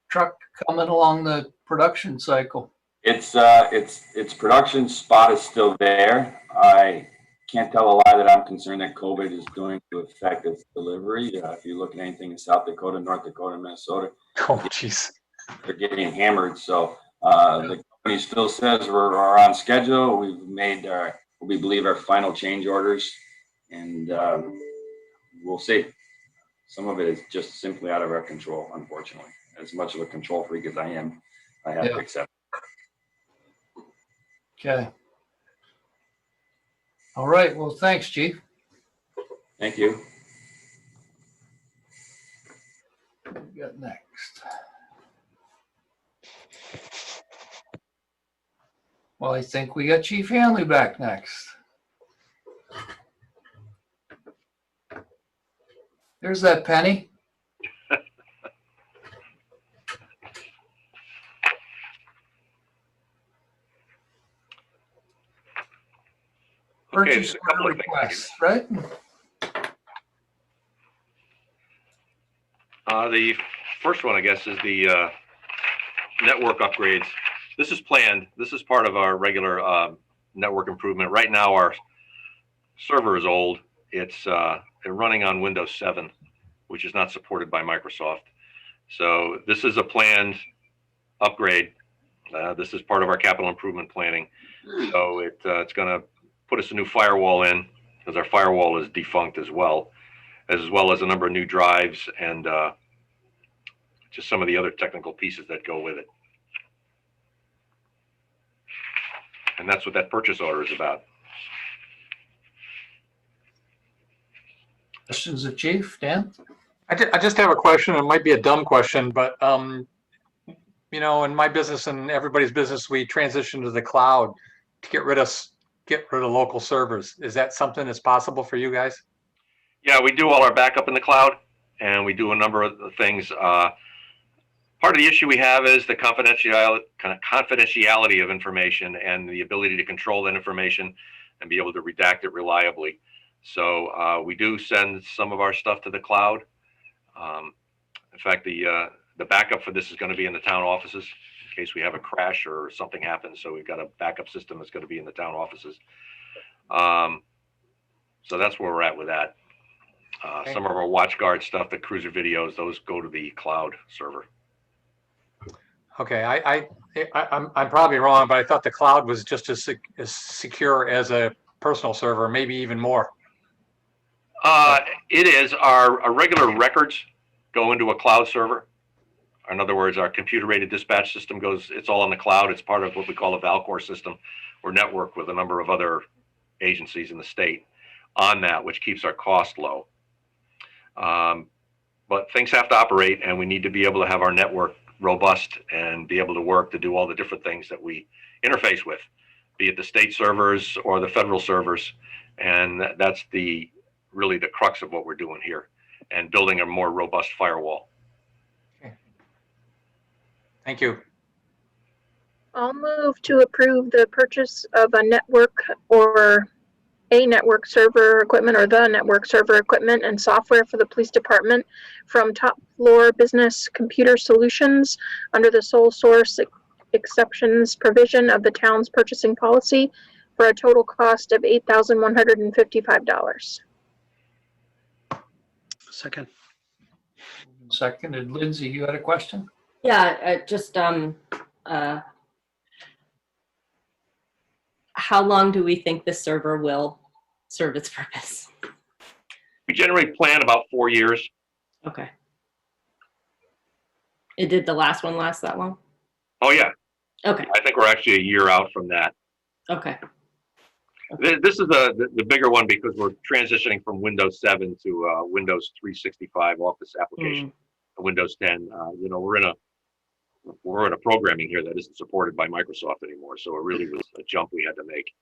[SPEAKER 1] truck coming along the production cycle?
[SPEAKER 18] Its production spot is still there. I can't tell a lie that I'm concerned that COVID is going to affect its delivery. If you look at anything in South Dakota, North Dakota, Minnesota, they're getting hammered. So the company still says we're on schedule. We've made we believe our final change orders, and we'll see. Some of it is just simply out of our control, unfortunately. As much of a control freak as I am, I have to accept.
[SPEAKER 1] Okay. All right. Well, thanks, Chief.
[SPEAKER 18] Thank you.
[SPEAKER 1] What we got next? Well, I think we got Chief Hanley back next. There's that penny.
[SPEAKER 8] Okay,
[SPEAKER 1] Purchase
[SPEAKER 8] there's a couple
[SPEAKER 1] order
[SPEAKER 8] of things.
[SPEAKER 1] requests, right?
[SPEAKER 8] The first one, I guess, is the network upgrades. This is planned. This is part of our regular network improvement. Right now, our server is old. It's running on Windows 7, which is not supported by Microsoft. So this is a planned upgrade. This is part of our capital improvement planning. So it's going to put us a new firewall in, because our firewall is defunct as well as a number of new drives and just some of the other technical pieces that go with it. And that's what that purchase order is about.
[SPEAKER 1] Questions of Chief, Dan?
[SPEAKER 12] I just have a question. It might be a dumb question, but you know, in my business and everybody's business, we transition to the cloud to get rid of local servers. Is that something that's possible for you guys?
[SPEAKER 8] Yeah, we do all our backup in the cloud, and we do a number of things. Part of the issue we have is the confidentiality of information and the ability to control that information and be able to redact it reliably. So we do send some of our stuff to the cloud. In fact, the backup for this is going to be in the town offices in case we have a crash or something happens. So we've got a backup system that's going to be in the town offices. So that's where we're at with that. Some of our WatchGuard stuff, the cruiser videos, those go to the cloud server.
[SPEAKER 12] Okay, I'm probably wrong, but I thought the cloud was just as secure as a personal server, maybe even more.
[SPEAKER 8] It is. Our regular records go into a cloud server. In other words, our computer-aided dispatch system it's all in the cloud. It's part of what we call a Valcor system. We're networked with a number of other agencies in the state on that, which keeps our cost low. But things have to operate, and we need to be able to have our network robust and be able to work to do all the different things that we interface with, be it the state servers or the federal servers. And that's really the crux of what we're doing here, and building a more robust firewall.
[SPEAKER 12] Okay. Thank you.
[SPEAKER 9] I'll move to approve the purchase of a network or a network server equipment or the network server equipment and software for the police department from Top Floor Business Computer Solutions under the sole source exceptions provision of the town's purchasing policy for a total cost of $8,155.
[SPEAKER 3] Second.
[SPEAKER 1] Seconded. Lindsay, you had a question?
[SPEAKER 14] Yeah, how long do we think this server will serve its purpose?
[SPEAKER 8] We generally plan about 4 years.
[SPEAKER 14] Okay. It did the last one last that long?
[SPEAKER 8] Oh, yeah.
[SPEAKER 14] Okay.
[SPEAKER 8] I think we're actually a year out from that.
[SPEAKER 14] Okay.
[SPEAKER 8] This is the bigger one because we're transitioning from Windows 7 to Windows 365 Office application, Windows 10. You know, we're in a programming here that isn't supported by Microsoft anymore. So it really was a jump we had to make,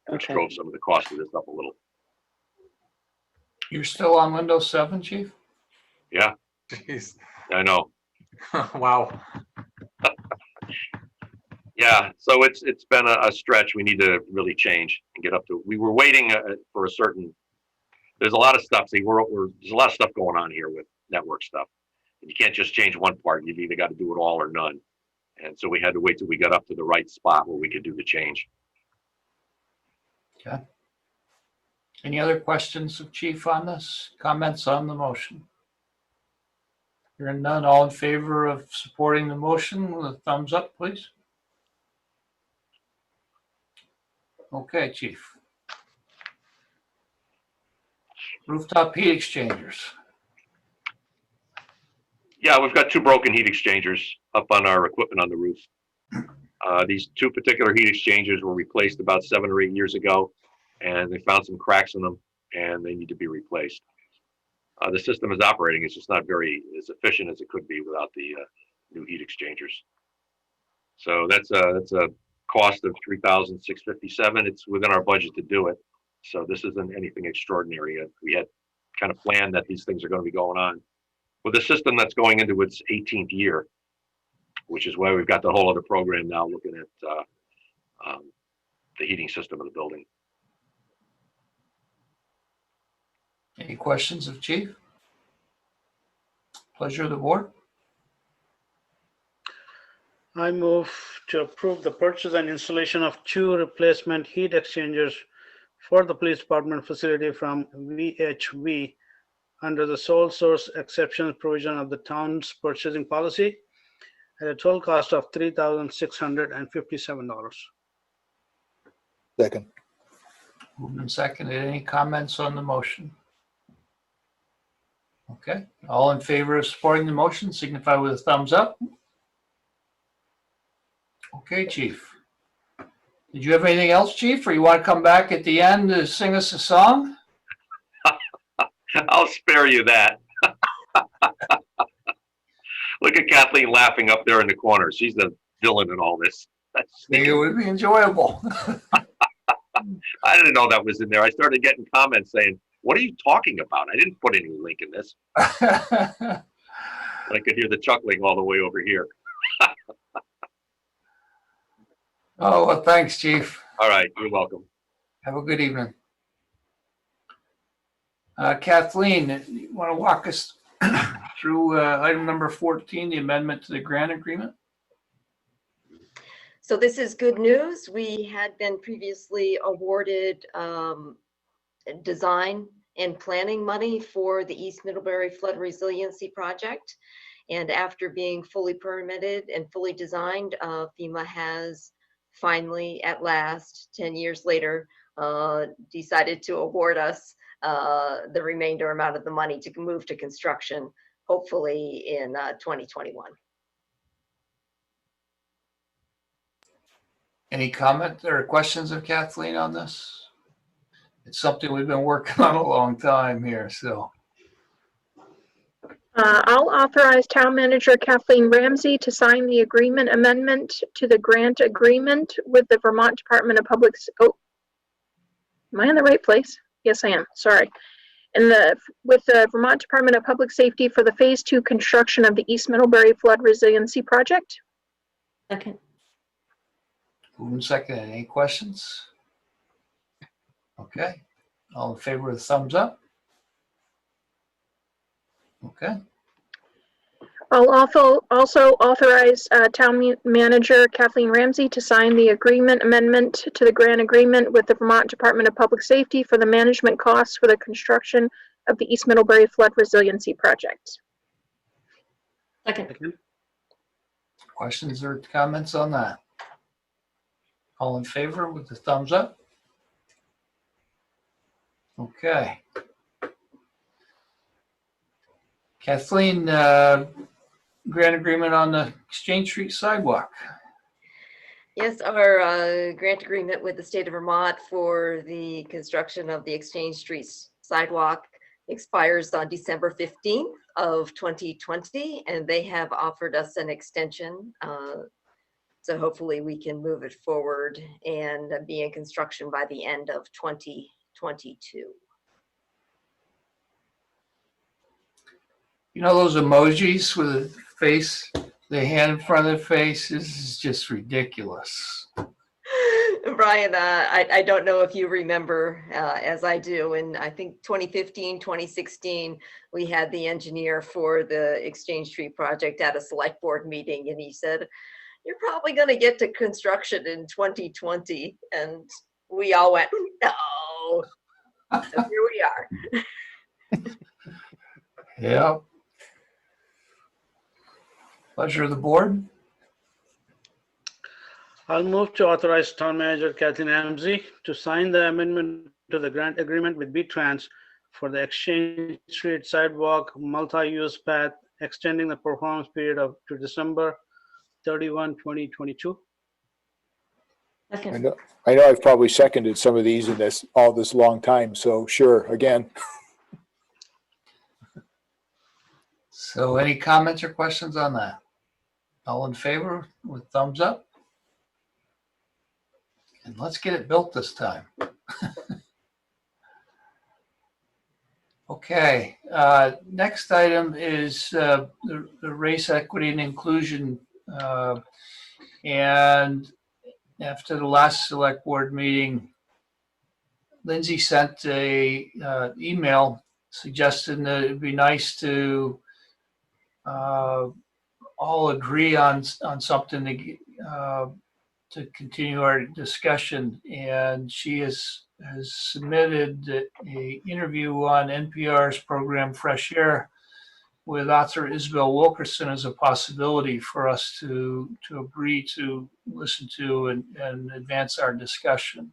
[SPEAKER 8] which drove some of the cost of this up a little.
[SPEAKER 1] You're still on Windows 7, Chief?
[SPEAKER 8] Yeah.
[SPEAKER 12] Jeez.
[SPEAKER 8] I know.
[SPEAKER 12] Wow.
[SPEAKER 8] Yeah, so it's been a stretch. We need to really change and get up to. We were waiting for a certain. There's a lot of stuff. See, there's a lot of stuff going on here with network stuff. And you can't just change one part. You've either got to do it all or none. And so we had to wait till we got up to the right spot where we could do the change.
[SPEAKER 1] Okay. Any other questions of Chief on this? Comments on the motion? Hearing none, all in favor of supporting the motion with a thumbs up, please. Okay, Chief. Rooftop heat exchangers.
[SPEAKER 8] Yeah, we've got 2 broken heat exchangers up on our equipment on the roof. These 2 particular heat exchangers were replaced about 7 or 8 years ago, and they found some cracks in them, and they need to be replaced. The system is operating. It's just not very as efficient as it could be without the new heat exchangers. So that's a cost of $3,657. It's within our budget to do it. So this isn't anything extraordinary. We had kind of planned that these things are going to be going on with a system that's going into its 18th year, which is why we've got the whole other program now looking at the heating system of the building.
[SPEAKER 1] Any questions of Chief? Pleasure of the board.
[SPEAKER 3] I move to approve the purchase and installation of 2 replacement heat exchangers for the police department facility from VHV under the sole source exceptions provision of the town's purchasing policy at a total cost of $3,657.
[SPEAKER 2] Second.
[SPEAKER 1] Moved and seconded. Any comments on the motion? Okay, all in favor of supporting the motion signify with a thumbs up. Okay, Chief. Did you have anything else, Chief, or you want to come back at the end to sing us a song?
[SPEAKER 8] I'll spare you that. Look at Kathleen laughing up there in the corner. She's the villain in all this. That's
[SPEAKER 1] It would be enjoyable.
[SPEAKER 8] I didn't know that was in there. I started getting comments saying, "What are you talking about? I didn't put any link in this." And I could hear the chuckling all the way over here.
[SPEAKER 1] Oh, well, thanks, Chief.
[SPEAKER 8] All right, you're welcome.
[SPEAKER 1] Have a good evening. Kathleen, you want to walk us through item number 14, the amendment to the grant agreement?
[SPEAKER 10] So this is good news. We had been previously awarded design and planning money for the East Middlebury Flood Resiliency Project. And after being fully permitted and fully designed, FEMA has finally, at last, 10 years later, decided to award us the remainder amount of the money to move to construction, hopefully in 2021.
[SPEAKER 1] Any comment or questions of Kathleen on this? It's something we've been working on a long time here, so.
[SPEAKER 9] I'll authorize Town Manager Kathleen Ramsey to sign the agreement amendment to the grant agreement with the Vermont Department of Public. Oh, am I in the right place? Yes, I am. Sorry. With the Vermont Department of Public Safety for the Phase 2 construction of the East Middlebury Flood Resiliency Project.
[SPEAKER 14] Second.
[SPEAKER 1] Moving second. Any questions? Okay. All in favor of the thumbs up? Okay.
[SPEAKER 9] I'll also authorize Town Manager Kathleen Ramsey to sign the agreement amendment to the grant agreement with the Vermont Department of Public Safety for the management costs for the construction of the East Middlebury Flood Resiliency Project.
[SPEAKER 14] Second.
[SPEAKER 1] Questions or comments on that? All in favor with the thumbs up? Okay. Kathleen, grant agreement on the Exchange Street sidewalk.
[SPEAKER 10] Yes, our grant agreement with the state of Vermont for the construction of the Exchange Street sidewalk expires on December 15th of 2020, and they have offered us an extension. So hopefully we can move it forward and be in construction by the end of 2022.
[SPEAKER 1] You know those emojis with the face, the hand in front of the face? This is just ridiculous.
[SPEAKER 10] Brian, I don't know if you remember, as I do, in I think 2015, 2016, we had the engineer for the Exchange Street project at a select board meeting, and he said, "You're probably going to get to construction in 2020." And we all went, "No." So here we are.
[SPEAKER 1] Yeah. Pleasure of the board.
[SPEAKER 3] I'll move to authorize Town Manager Kathleen Ramsey to sign the amendment to the grant agreement with B-Trans for the Exchange Street sidewalk multi-use path, extending the performance period to December 31, 2022.
[SPEAKER 2] I know I've probably seconded some of these in all this long time, so sure, again.
[SPEAKER 1] So any comments or questions on that? All in favor with thumbs up? And let's get it built this time. Okay, next item is the race equity and inclusion. And after the last select board meeting, Lindsay sent a email suggesting that it'd be nice to all agree on something to continue our discussion. And she has submitted a interview on NPR's program Fresh Air with author Isabel Wilkerson as a possibility for us to agree to listen to and advance our discussion.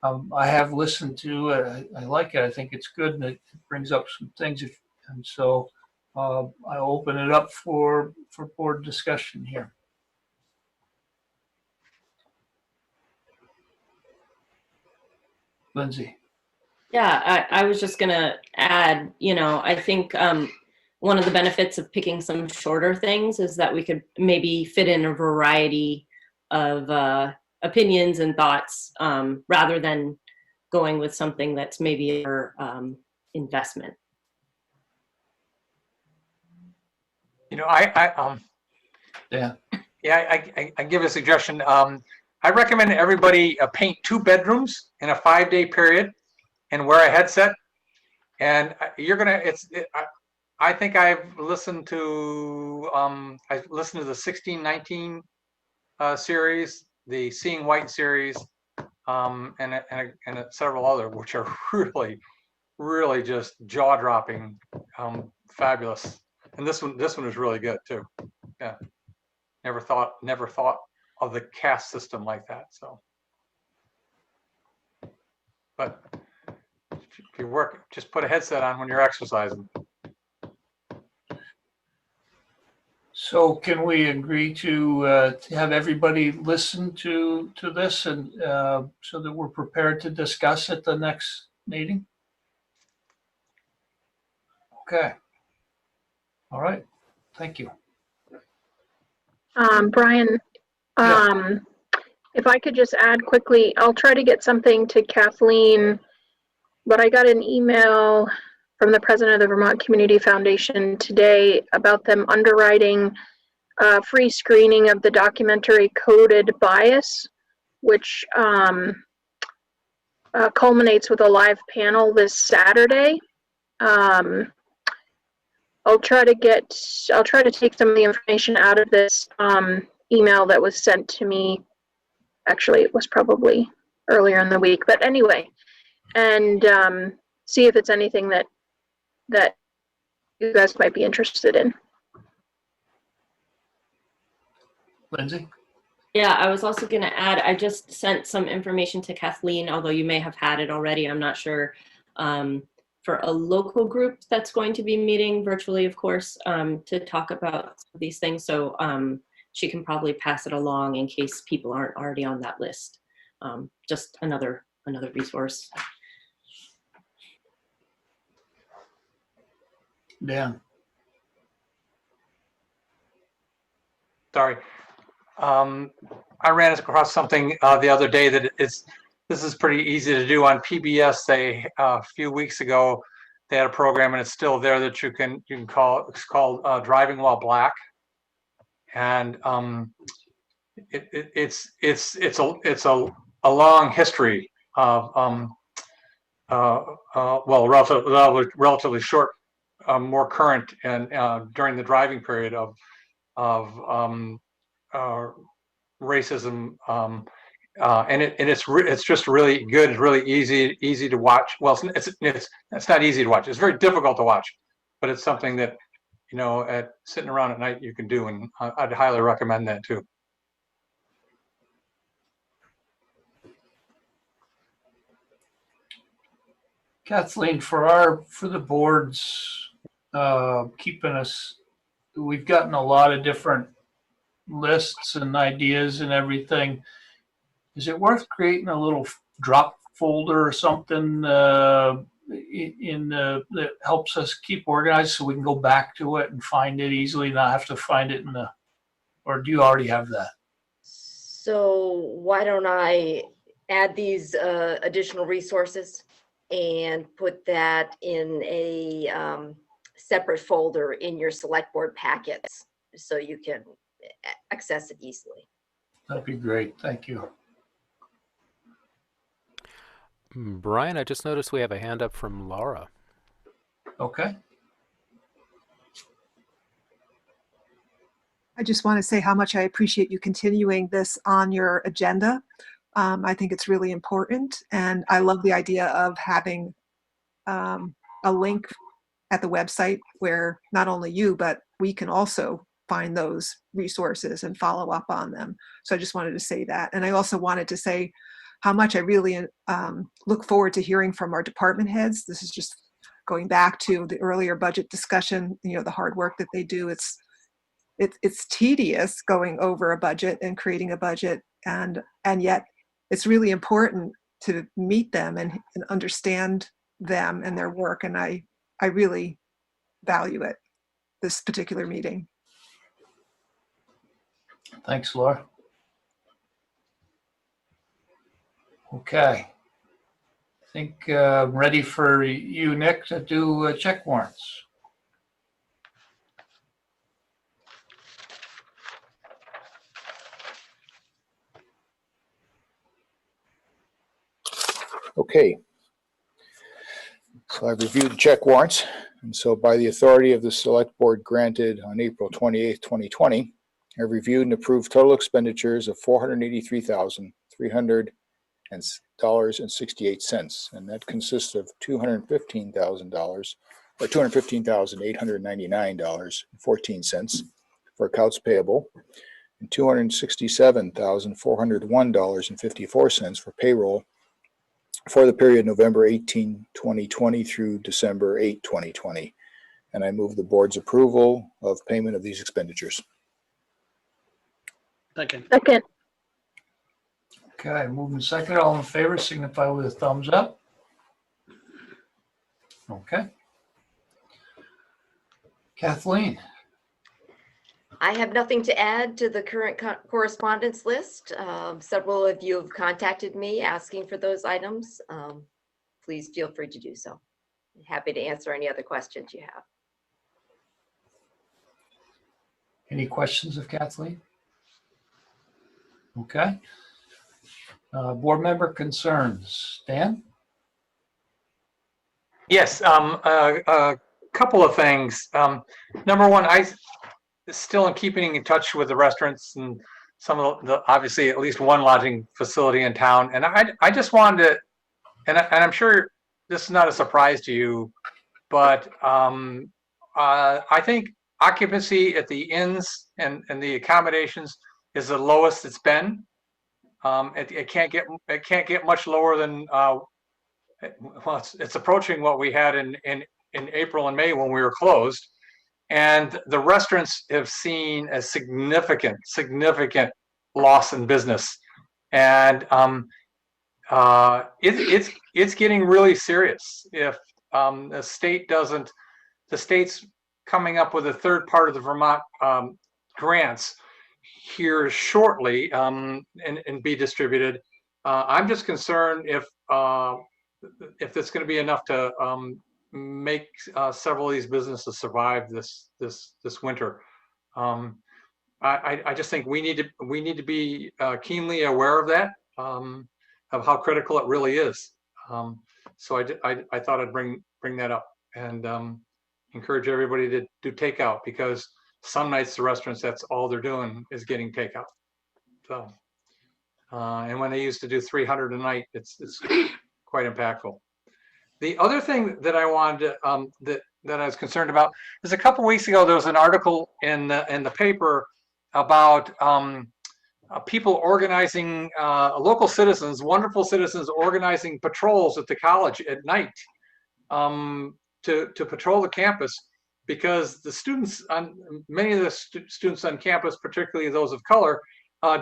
[SPEAKER 1] I have listened to it. I like it. I think it's good, and it brings up some things. And so I open it up for board discussion here. Lindsay.
[SPEAKER 14] Yeah, I was just gonna add, I think one of the benefits of picking some shorter things is that we could maybe fit in a variety of opinions and thoughts rather than going with something that's maybe a investment.
[SPEAKER 12] You know,
[SPEAKER 1] Yeah.
[SPEAKER 12] I give a suggestion. I recommend everybody paint 2 bedrooms in a 5-day period and wear a headset. And you're gonna. I think I've listened to the 1619 series, the Seeing White series, and several other, which are really just jaw-dropping, fabulous. And this one is really good too. Yeah, never thought of the caste system like that. So, but if you work, just put a headset on when you're exercising.
[SPEAKER 1] So can we agree to have everybody listen to this and so that we're prepared to discuss at the next meeting? Okay. All right. Thank you.
[SPEAKER 9] Brian,
[SPEAKER 1] Yeah.
[SPEAKER 9] if I could just add quickly, I'll try to get something to Kathleen, but I got an email from the president of the Vermont Community Foundation today about them underwriting free screening of the documentary Coded Bias, which culminates with a live panel this Saturday. I'll try to take some of the information out of this email that was sent to me. Actually, it was probably earlier in the week, but anyway, and see if it's anything that you guys might be interested in.
[SPEAKER 1] Lindsay?
[SPEAKER 14] Yeah, I was also going to add, I just sent some information to Kathleen, although you may have had it already, I'm not sure, for a local group that's going to be meeting virtually, of course, to talk about these things. So she can probably pass it along in case people aren't already on that list. Just another resource.
[SPEAKER 1] Dan.
[SPEAKER 12] Sorry. I ran across something the other day that this is pretty easy to do on PBS. They a few weeks ago they had a program, and it's still there, that you can call. It's called Driving While Black, and it's a long history of well, relatively short, more current, and during the driving period of racism, and it's just really good. It's really easy to watch. Well, it's not easy to watch. It's very difficult to watch, but it's something that, you know, at sitting around at night you can do, and I'd highly recommend that too.
[SPEAKER 1] Kathleen, for the boards keeping us, we've gotten a lot of different lists and ideas and everything. Is it worth creating a little drop folder or something that helps us keep organized so we can go back to it and find it easily, not have to find it or do you already have that?
[SPEAKER 10] So why don't I add these additional resources and put that in a separate folder in your select board packets so you can access it easily.
[SPEAKER 1] That'd be great. Thank you.
[SPEAKER 4] Brian, I just noticed we have a hand up from Laura.
[SPEAKER 1] Okay.
[SPEAKER 7] I just want to say how much I appreciate you continuing this on your agenda. I think it's really important, and I love the idea of having a link at the website where not only you, but we can also find those resources and follow up on them. So I just wanted to say that. And I also wanted to say how much I really look forward to hearing from our department heads. This is just going back to the earlier budget discussion, you know, the hard work that they do. It's tedious going over a budget and creating a budget, and yet it's really important to meet them and understand them and their work, and I really value it. this particular meeting.
[SPEAKER 1] Thanks, Laura. Okay. I think I'm ready for you, Nick, to do check warrants.
[SPEAKER 2] Okay. So I've reviewed the check warrants, and so by the authority of the Select Board granted on April 28th, 2020, I've reviewed and approved total expenditures of $483,300.68, and that consists of $215,000 or $215,899.14 for accounts payable and $267,401.54 for payroll for the period November 18, 2020 through December 8, 2020. And I move the board's approval of payment of these expenditures.
[SPEAKER 3] Second.
[SPEAKER 9] Second.
[SPEAKER 1] Okay, moving second, all in favor, signify with a thumbs up. Okay. Kathleen.
[SPEAKER 10] I have nothing to add to the current correspondence list. Several of you have contacted me asking for those items. Please feel free to do so. Happy to answer any other questions you have.
[SPEAKER 1] Any questions of Kathleen? Okay. Board member concerns. Dan?
[SPEAKER 12] Yes, a couple of things. Number one, I still am keeping in touch with the restaurants and some of the obviously at least one lodging facility in town. And I just wanted to, and I'm sure this is not a surprise to you, but I think occupancy at the inns and the accommodations is the lowest it's been. It can't get much lower than well, it's approaching what we had in April and May when we were closed. And the restaurants have seen a significant loss in business, and it's getting really serious if the state doesn't. The state's coming up with a third part of the Vermont grants here shortly and be distributed. I'm just concerned if it's going to be enough to make several of these businesses survive this winter. I just think we need to be keenly aware of that, of how critical it really is. So I thought I'd bring that up and encourage everybody to do takeout, because some nights the restaurants, that's all they're doing is getting takeout. So and when they used to do 300 a night, it's quite impactful. The other thing that I wanted to, that I was concerned about is a couple weeks ago there was an article in the paper about people organizing, local citizens, wonderful citizens organizing patrols at the college at night to patrol the campus, because the students many of the students on campus, particularly those of color,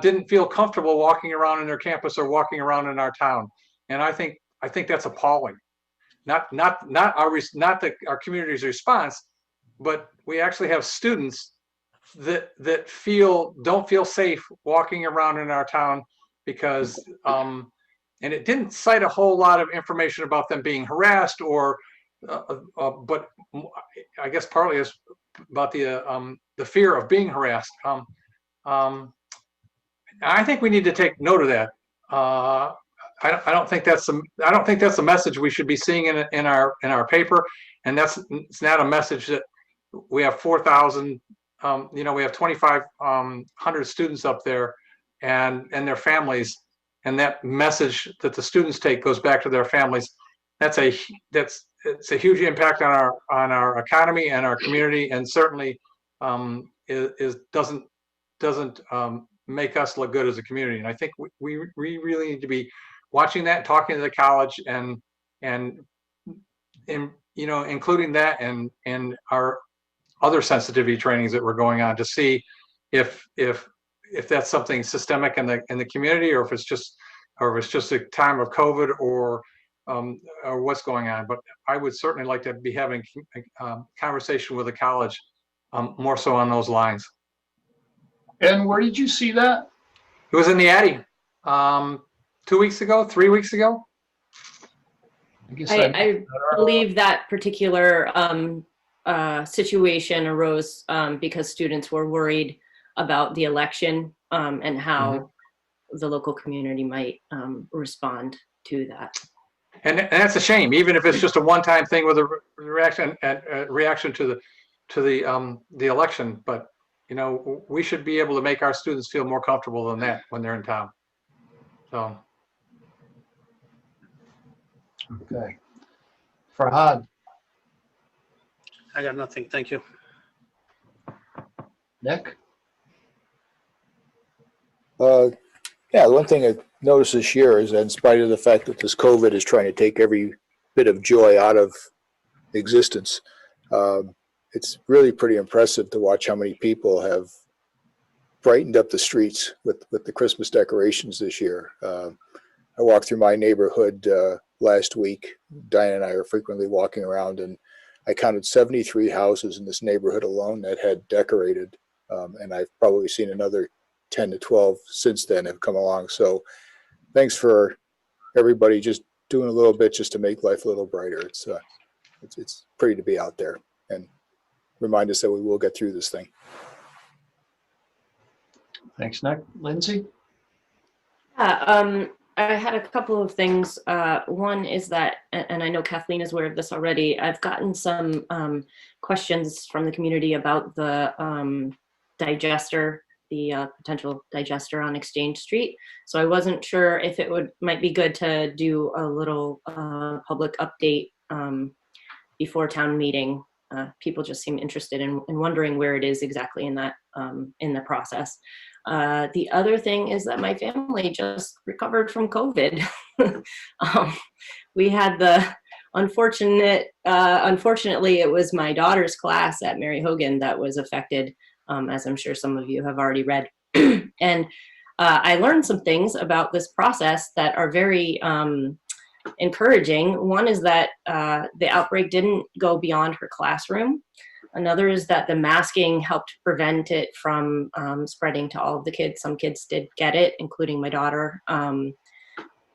[SPEAKER 12] didn't feel comfortable walking around in their campus or walking around in our town, and I think that's appalling. Not our community's response, but we actually have students that don't feel safe walking around in our town because and it didn't cite a whole lot of information about them being harassed or but I guess partly is about the fear of being harassed. I think we need to take note of that. I don't think that's a message we should be seeing in our paper, and it's not a message that we have 4,000. We have 2,500 students up there, and their families, and that message that the students take goes back to their families. It's a huge impact on our economy and our community, and certainly doesn't make us look good as a community. And I think we really need to be watching that, talking to the college, and including that in our other sensitivity trainings that were going on to see if that's something systemic in the community, or if it's just a time of COVID or what's going on. But I would certainly like to be having a conversation with the college more so on those lines.
[SPEAKER 1] And where did you see that?
[SPEAKER 12] It was in the Addy 2 weeks ago, 3 weeks ago.
[SPEAKER 1] I guess
[SPEAKER 14] I believe that particular situation arose because students were worried about the election and how the local community might respond to that.
[SPEAKER 12] And that's a shame, even if it's just a one-time thing with a reaction to the election. But you know, we should be able to make our students feel more comfortable than that when they're in town. So.
[SPEAKER 1] Okay. Farhad,
[SPEAKER 3] I got nothing. Thank you.
[SPEAKER 1] Nick?
[SPEAKER 2] Yeah, one thing I noticed this year is that in spite of the fact that this COVID is trying to take every bit of joy out of existence, it's really pretty impressive to watch how many people have brightened up the streets with the Christmas decorations this year. I walked through my neighborhood last week. Diane and I are frequently walking around, and I counted 73 houses in this neighborhood alone that had decorated, and I've probably seen another 10 to 12 since then have come along. So thanks for everybody just doing a little bit just to make life a little brighter. It's pretty to be out there and remind us that we will get through this thing.
[SPEAKER 1] Thanks, Nick. Lindsay?
[SPEAKER 14] Yeah, I had a couple of things. One is that, and I know Kathleen is aware of this already, I've gotten some questions from the community about the digester, the potential digester on Exchange Street. So I wasn't sure if it might be good to do a little public update before town meeting. People just seem interested in wondering where it is exactly in that in the process. The other thing is that my family just recovered from COVID. We had the unfortunately, it was my daughter's class at Mary Hogan that was affected, as I'm sure some of you have already read. And I learned some things about this process that are very encouraging. One is that the outbreak didn't go beyond her classroom. Another is that the masking helped prevent it from spreading to all of the kids. Some kids did get it, including my daughter,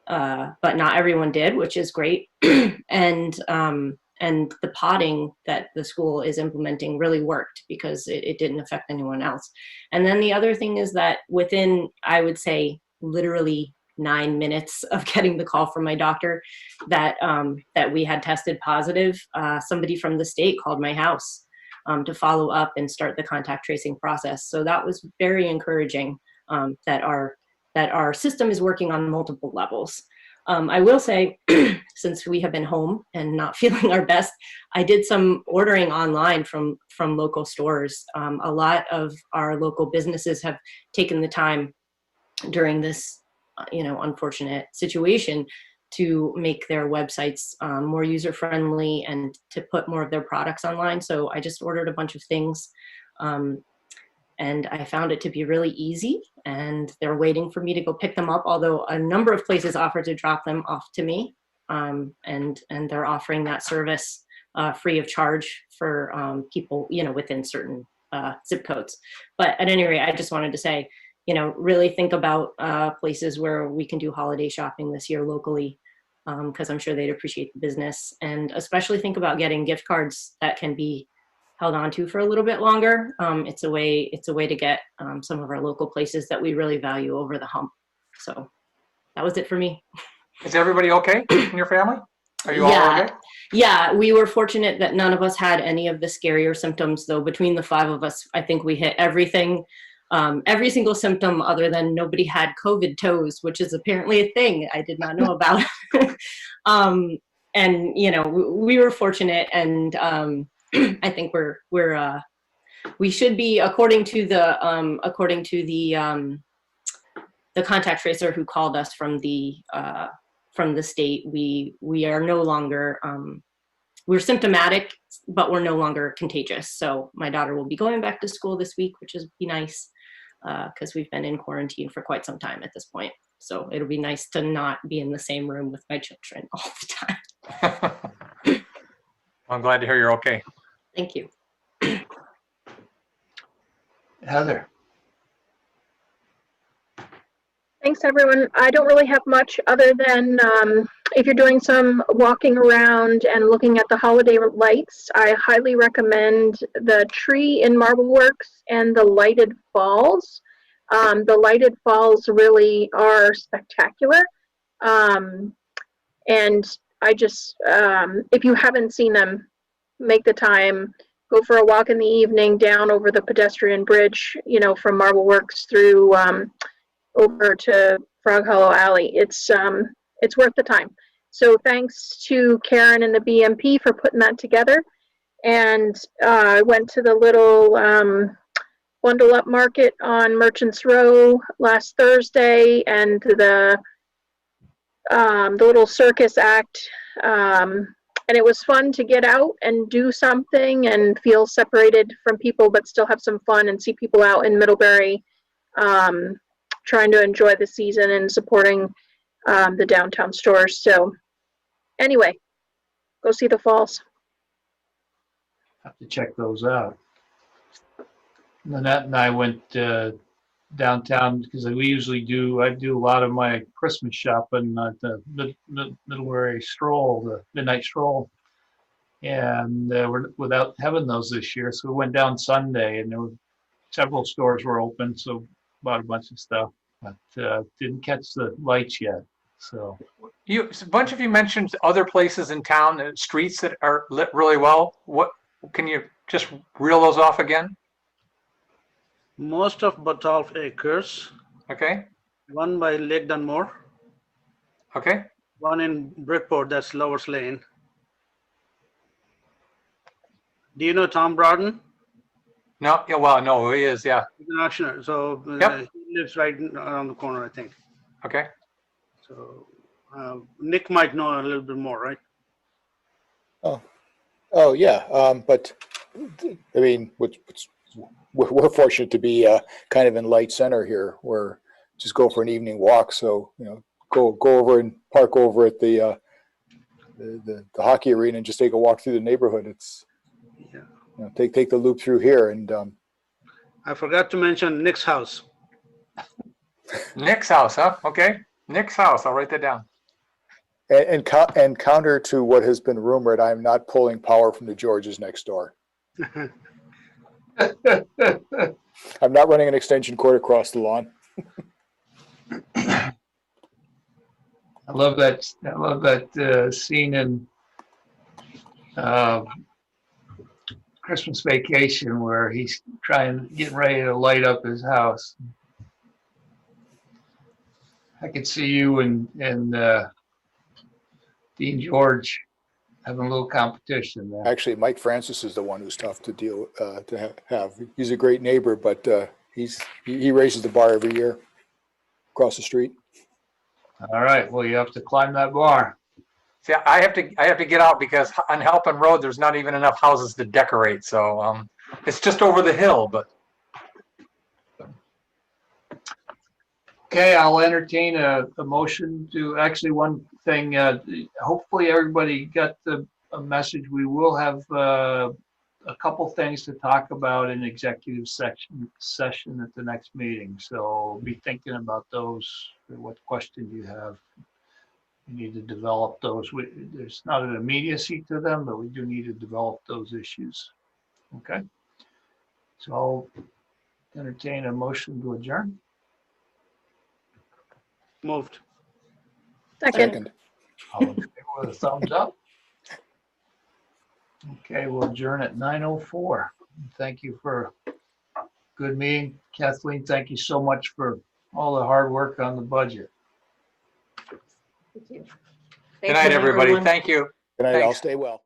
[SPEAKER 14] but not everyone did, which is great. And the potting that the school is implementing really worked because it didn't affect anyone else. And then the other thing is that within, I would say, literally 9 minutes of getting the call from my doctor that we had tested positive, somebody from the state called my house to follow up and start the contact tracing process. So that was very encouraging that our system is working on multiple levels. I will say, since we have been home and not feeling our best, I did some ordering online from local stores. A lot of our local businesses have taken the time during this, unfortunate situation to make their websites more user-friendly and to put more of their products online. So I just ordered a bunch of things. And I found it to be really easy, and they're waiting for me to go pick them up, although a number of places offer to drop them off to me. And they're offering that service free of charge for people, within certain zip codes. But at any rate, I just wanted to say, really think about places where we can do holiday shopping this year locally, because I'm sure they'd appreciate the business. And especially think about getting gift cards that can be held on to for a little bit longer. It's a way to get some of our local places that we really value over the hump. So that was it for me.
[SPEAKER 12] Is everybody okay in your family? Are you all okay?
[SPEAKER 14] Yeah, we were fortunate that none of us had any of the scarier symptoms, though. Between the 5 of us, I think we hit everything, every single symptom other than nobody had COVID toes, which is apparently a thing I did not know about. And, we were fortunate, and I think we should be, according to the contact tracer who called us from the state, we are no longer, we're symptomatic, but we're no longer contagious. So my daughter will be going back to school this week, which is be nice, because we've been in quarantine for quite some time at this point. So it'll be nice to not be in the same room with my children all the time.
[SPEAKER 12] I'm glad to hear you're okay.
[SPEAKER 14] Thank you.
[SPEAKER 1] Heather.
[SPEAKER 9] Thanks, everyone. I don't really have much other than if you're doing some walking around and looking at the holiday lights, I highly recommend the tree in Marble Works and the lighted falls. The lighted falls really are spectacular. And I just, if you haven't seen them, make the time, go for a walk in the evening down over the pedestrian bridge, you know, from Marble Works through over to Frog Hollow Alley. It's worth the time. So thanks to Karen and the BMP for putting that together. And I went to the little Bundle Up Market on Merchants Row last Thursday, and the little circus act. And it was fun to get out and do something and feel separated from people, but still have some fun and see people out in Middlebury trying to enjoy the season and supporting the downtown stores. So anyway, go see the falls.
[SPEAKER 1] Have to check those out. Lynette and I went downtown because I do a lot of my Christmas shopping at the Middlebury stroll, the midnight stroll. And we're without having those this year. So we went down Sunday and there were several stores were open. So bought a bunch of stuff, but didn't catch the lights yet. So
[SPEAKER 12] A bunch of you mentioned other places in town, streets that are lit really well. What can you just reel those off again?
[SPEAKER 3] Most of Botolph Acres.
[SPEAKER 12] Okay.
[SPEAKER 3] One by Lake Dunmore.
[SPEAKER 12] Okay.
[SPEAKER 3] One in Bridgeport, that's Lovers Lane. Do you know Tom Broughton?
[SPEAKER 12] No, yeah, well, no, he is, yeah.
[SPEAKER 3] He's an auctioneer, so
[SPEAKER 12] Yep.
[SPEAKER 3] he lives right around the corner, I think.
[SPEAKER 12] Okay.
[SPEAKER 3] So Nick might know a little bit more, right?
[SPEAKER 2] Oh, yeah. But I mean, we're fortunate to be kind of in Light Center here, where just go for an evening walk. So, you know, go over and park over at the hockey arena and just take a walk through the neighborhood. It's,
[SPEAKER 3] yeah.
[SPEAKER 2] You know, take the loop through here. And
[SPEAKER 3] I forgot to mention Nick's house.
[SPEAKER 12] Nick's house, huh? Okay. Nick's house. I'll write that down.
[SPEAKER 2] and counter to what has been rumored, I'm not pulling power from the Georges next door. I'm not running an extension cord across the lawn.
[SPEAKER 1] I love that scene in Christmas Vacation where he's getting ready to light up his house. I could see you and Dean George having a little competition there.
[SPEAKER 2] Actually, Mike Francis is the one who's tough to deal to have. He's a great neighbor, but he raises the bar every year across the street.
[SPEAKER 1] All right. Well, you have to climb that bar.
[SPEAKER 12] See, I have to get out because on Halpin Road there's not even enough houses to decorate. So it's just over the hill, but.
[SPEAKER 1] Okay, I'll entertain a motion to, actually, one thing, hopefully everybody got a message. We will have a couple things to talk about in executive session at the next meeting. So be thinking about those, what questions you have. We need to develop those. There's not an immediacy to them, but we do need to develop those issues. Okay. So I'll entertain a motion to adjourn.
[SPEAKER 3] Moved.
[SPEAKER 9] Second.
[SPEAKER 1] All in favor with a thumbs up. Okay, we'll adjourn at 9:04. Thank you for a good meeting. Kathleen, thank you so much for all the hard work on the budget.
[SPEAKER 14] Thank you.
[SPEAKER 12] Good night, everybody. Thank you.
[SPEAKER 2] Good night.
[SPEAKER 12] Thanks.
[SPEAKER 2] I'll stay well.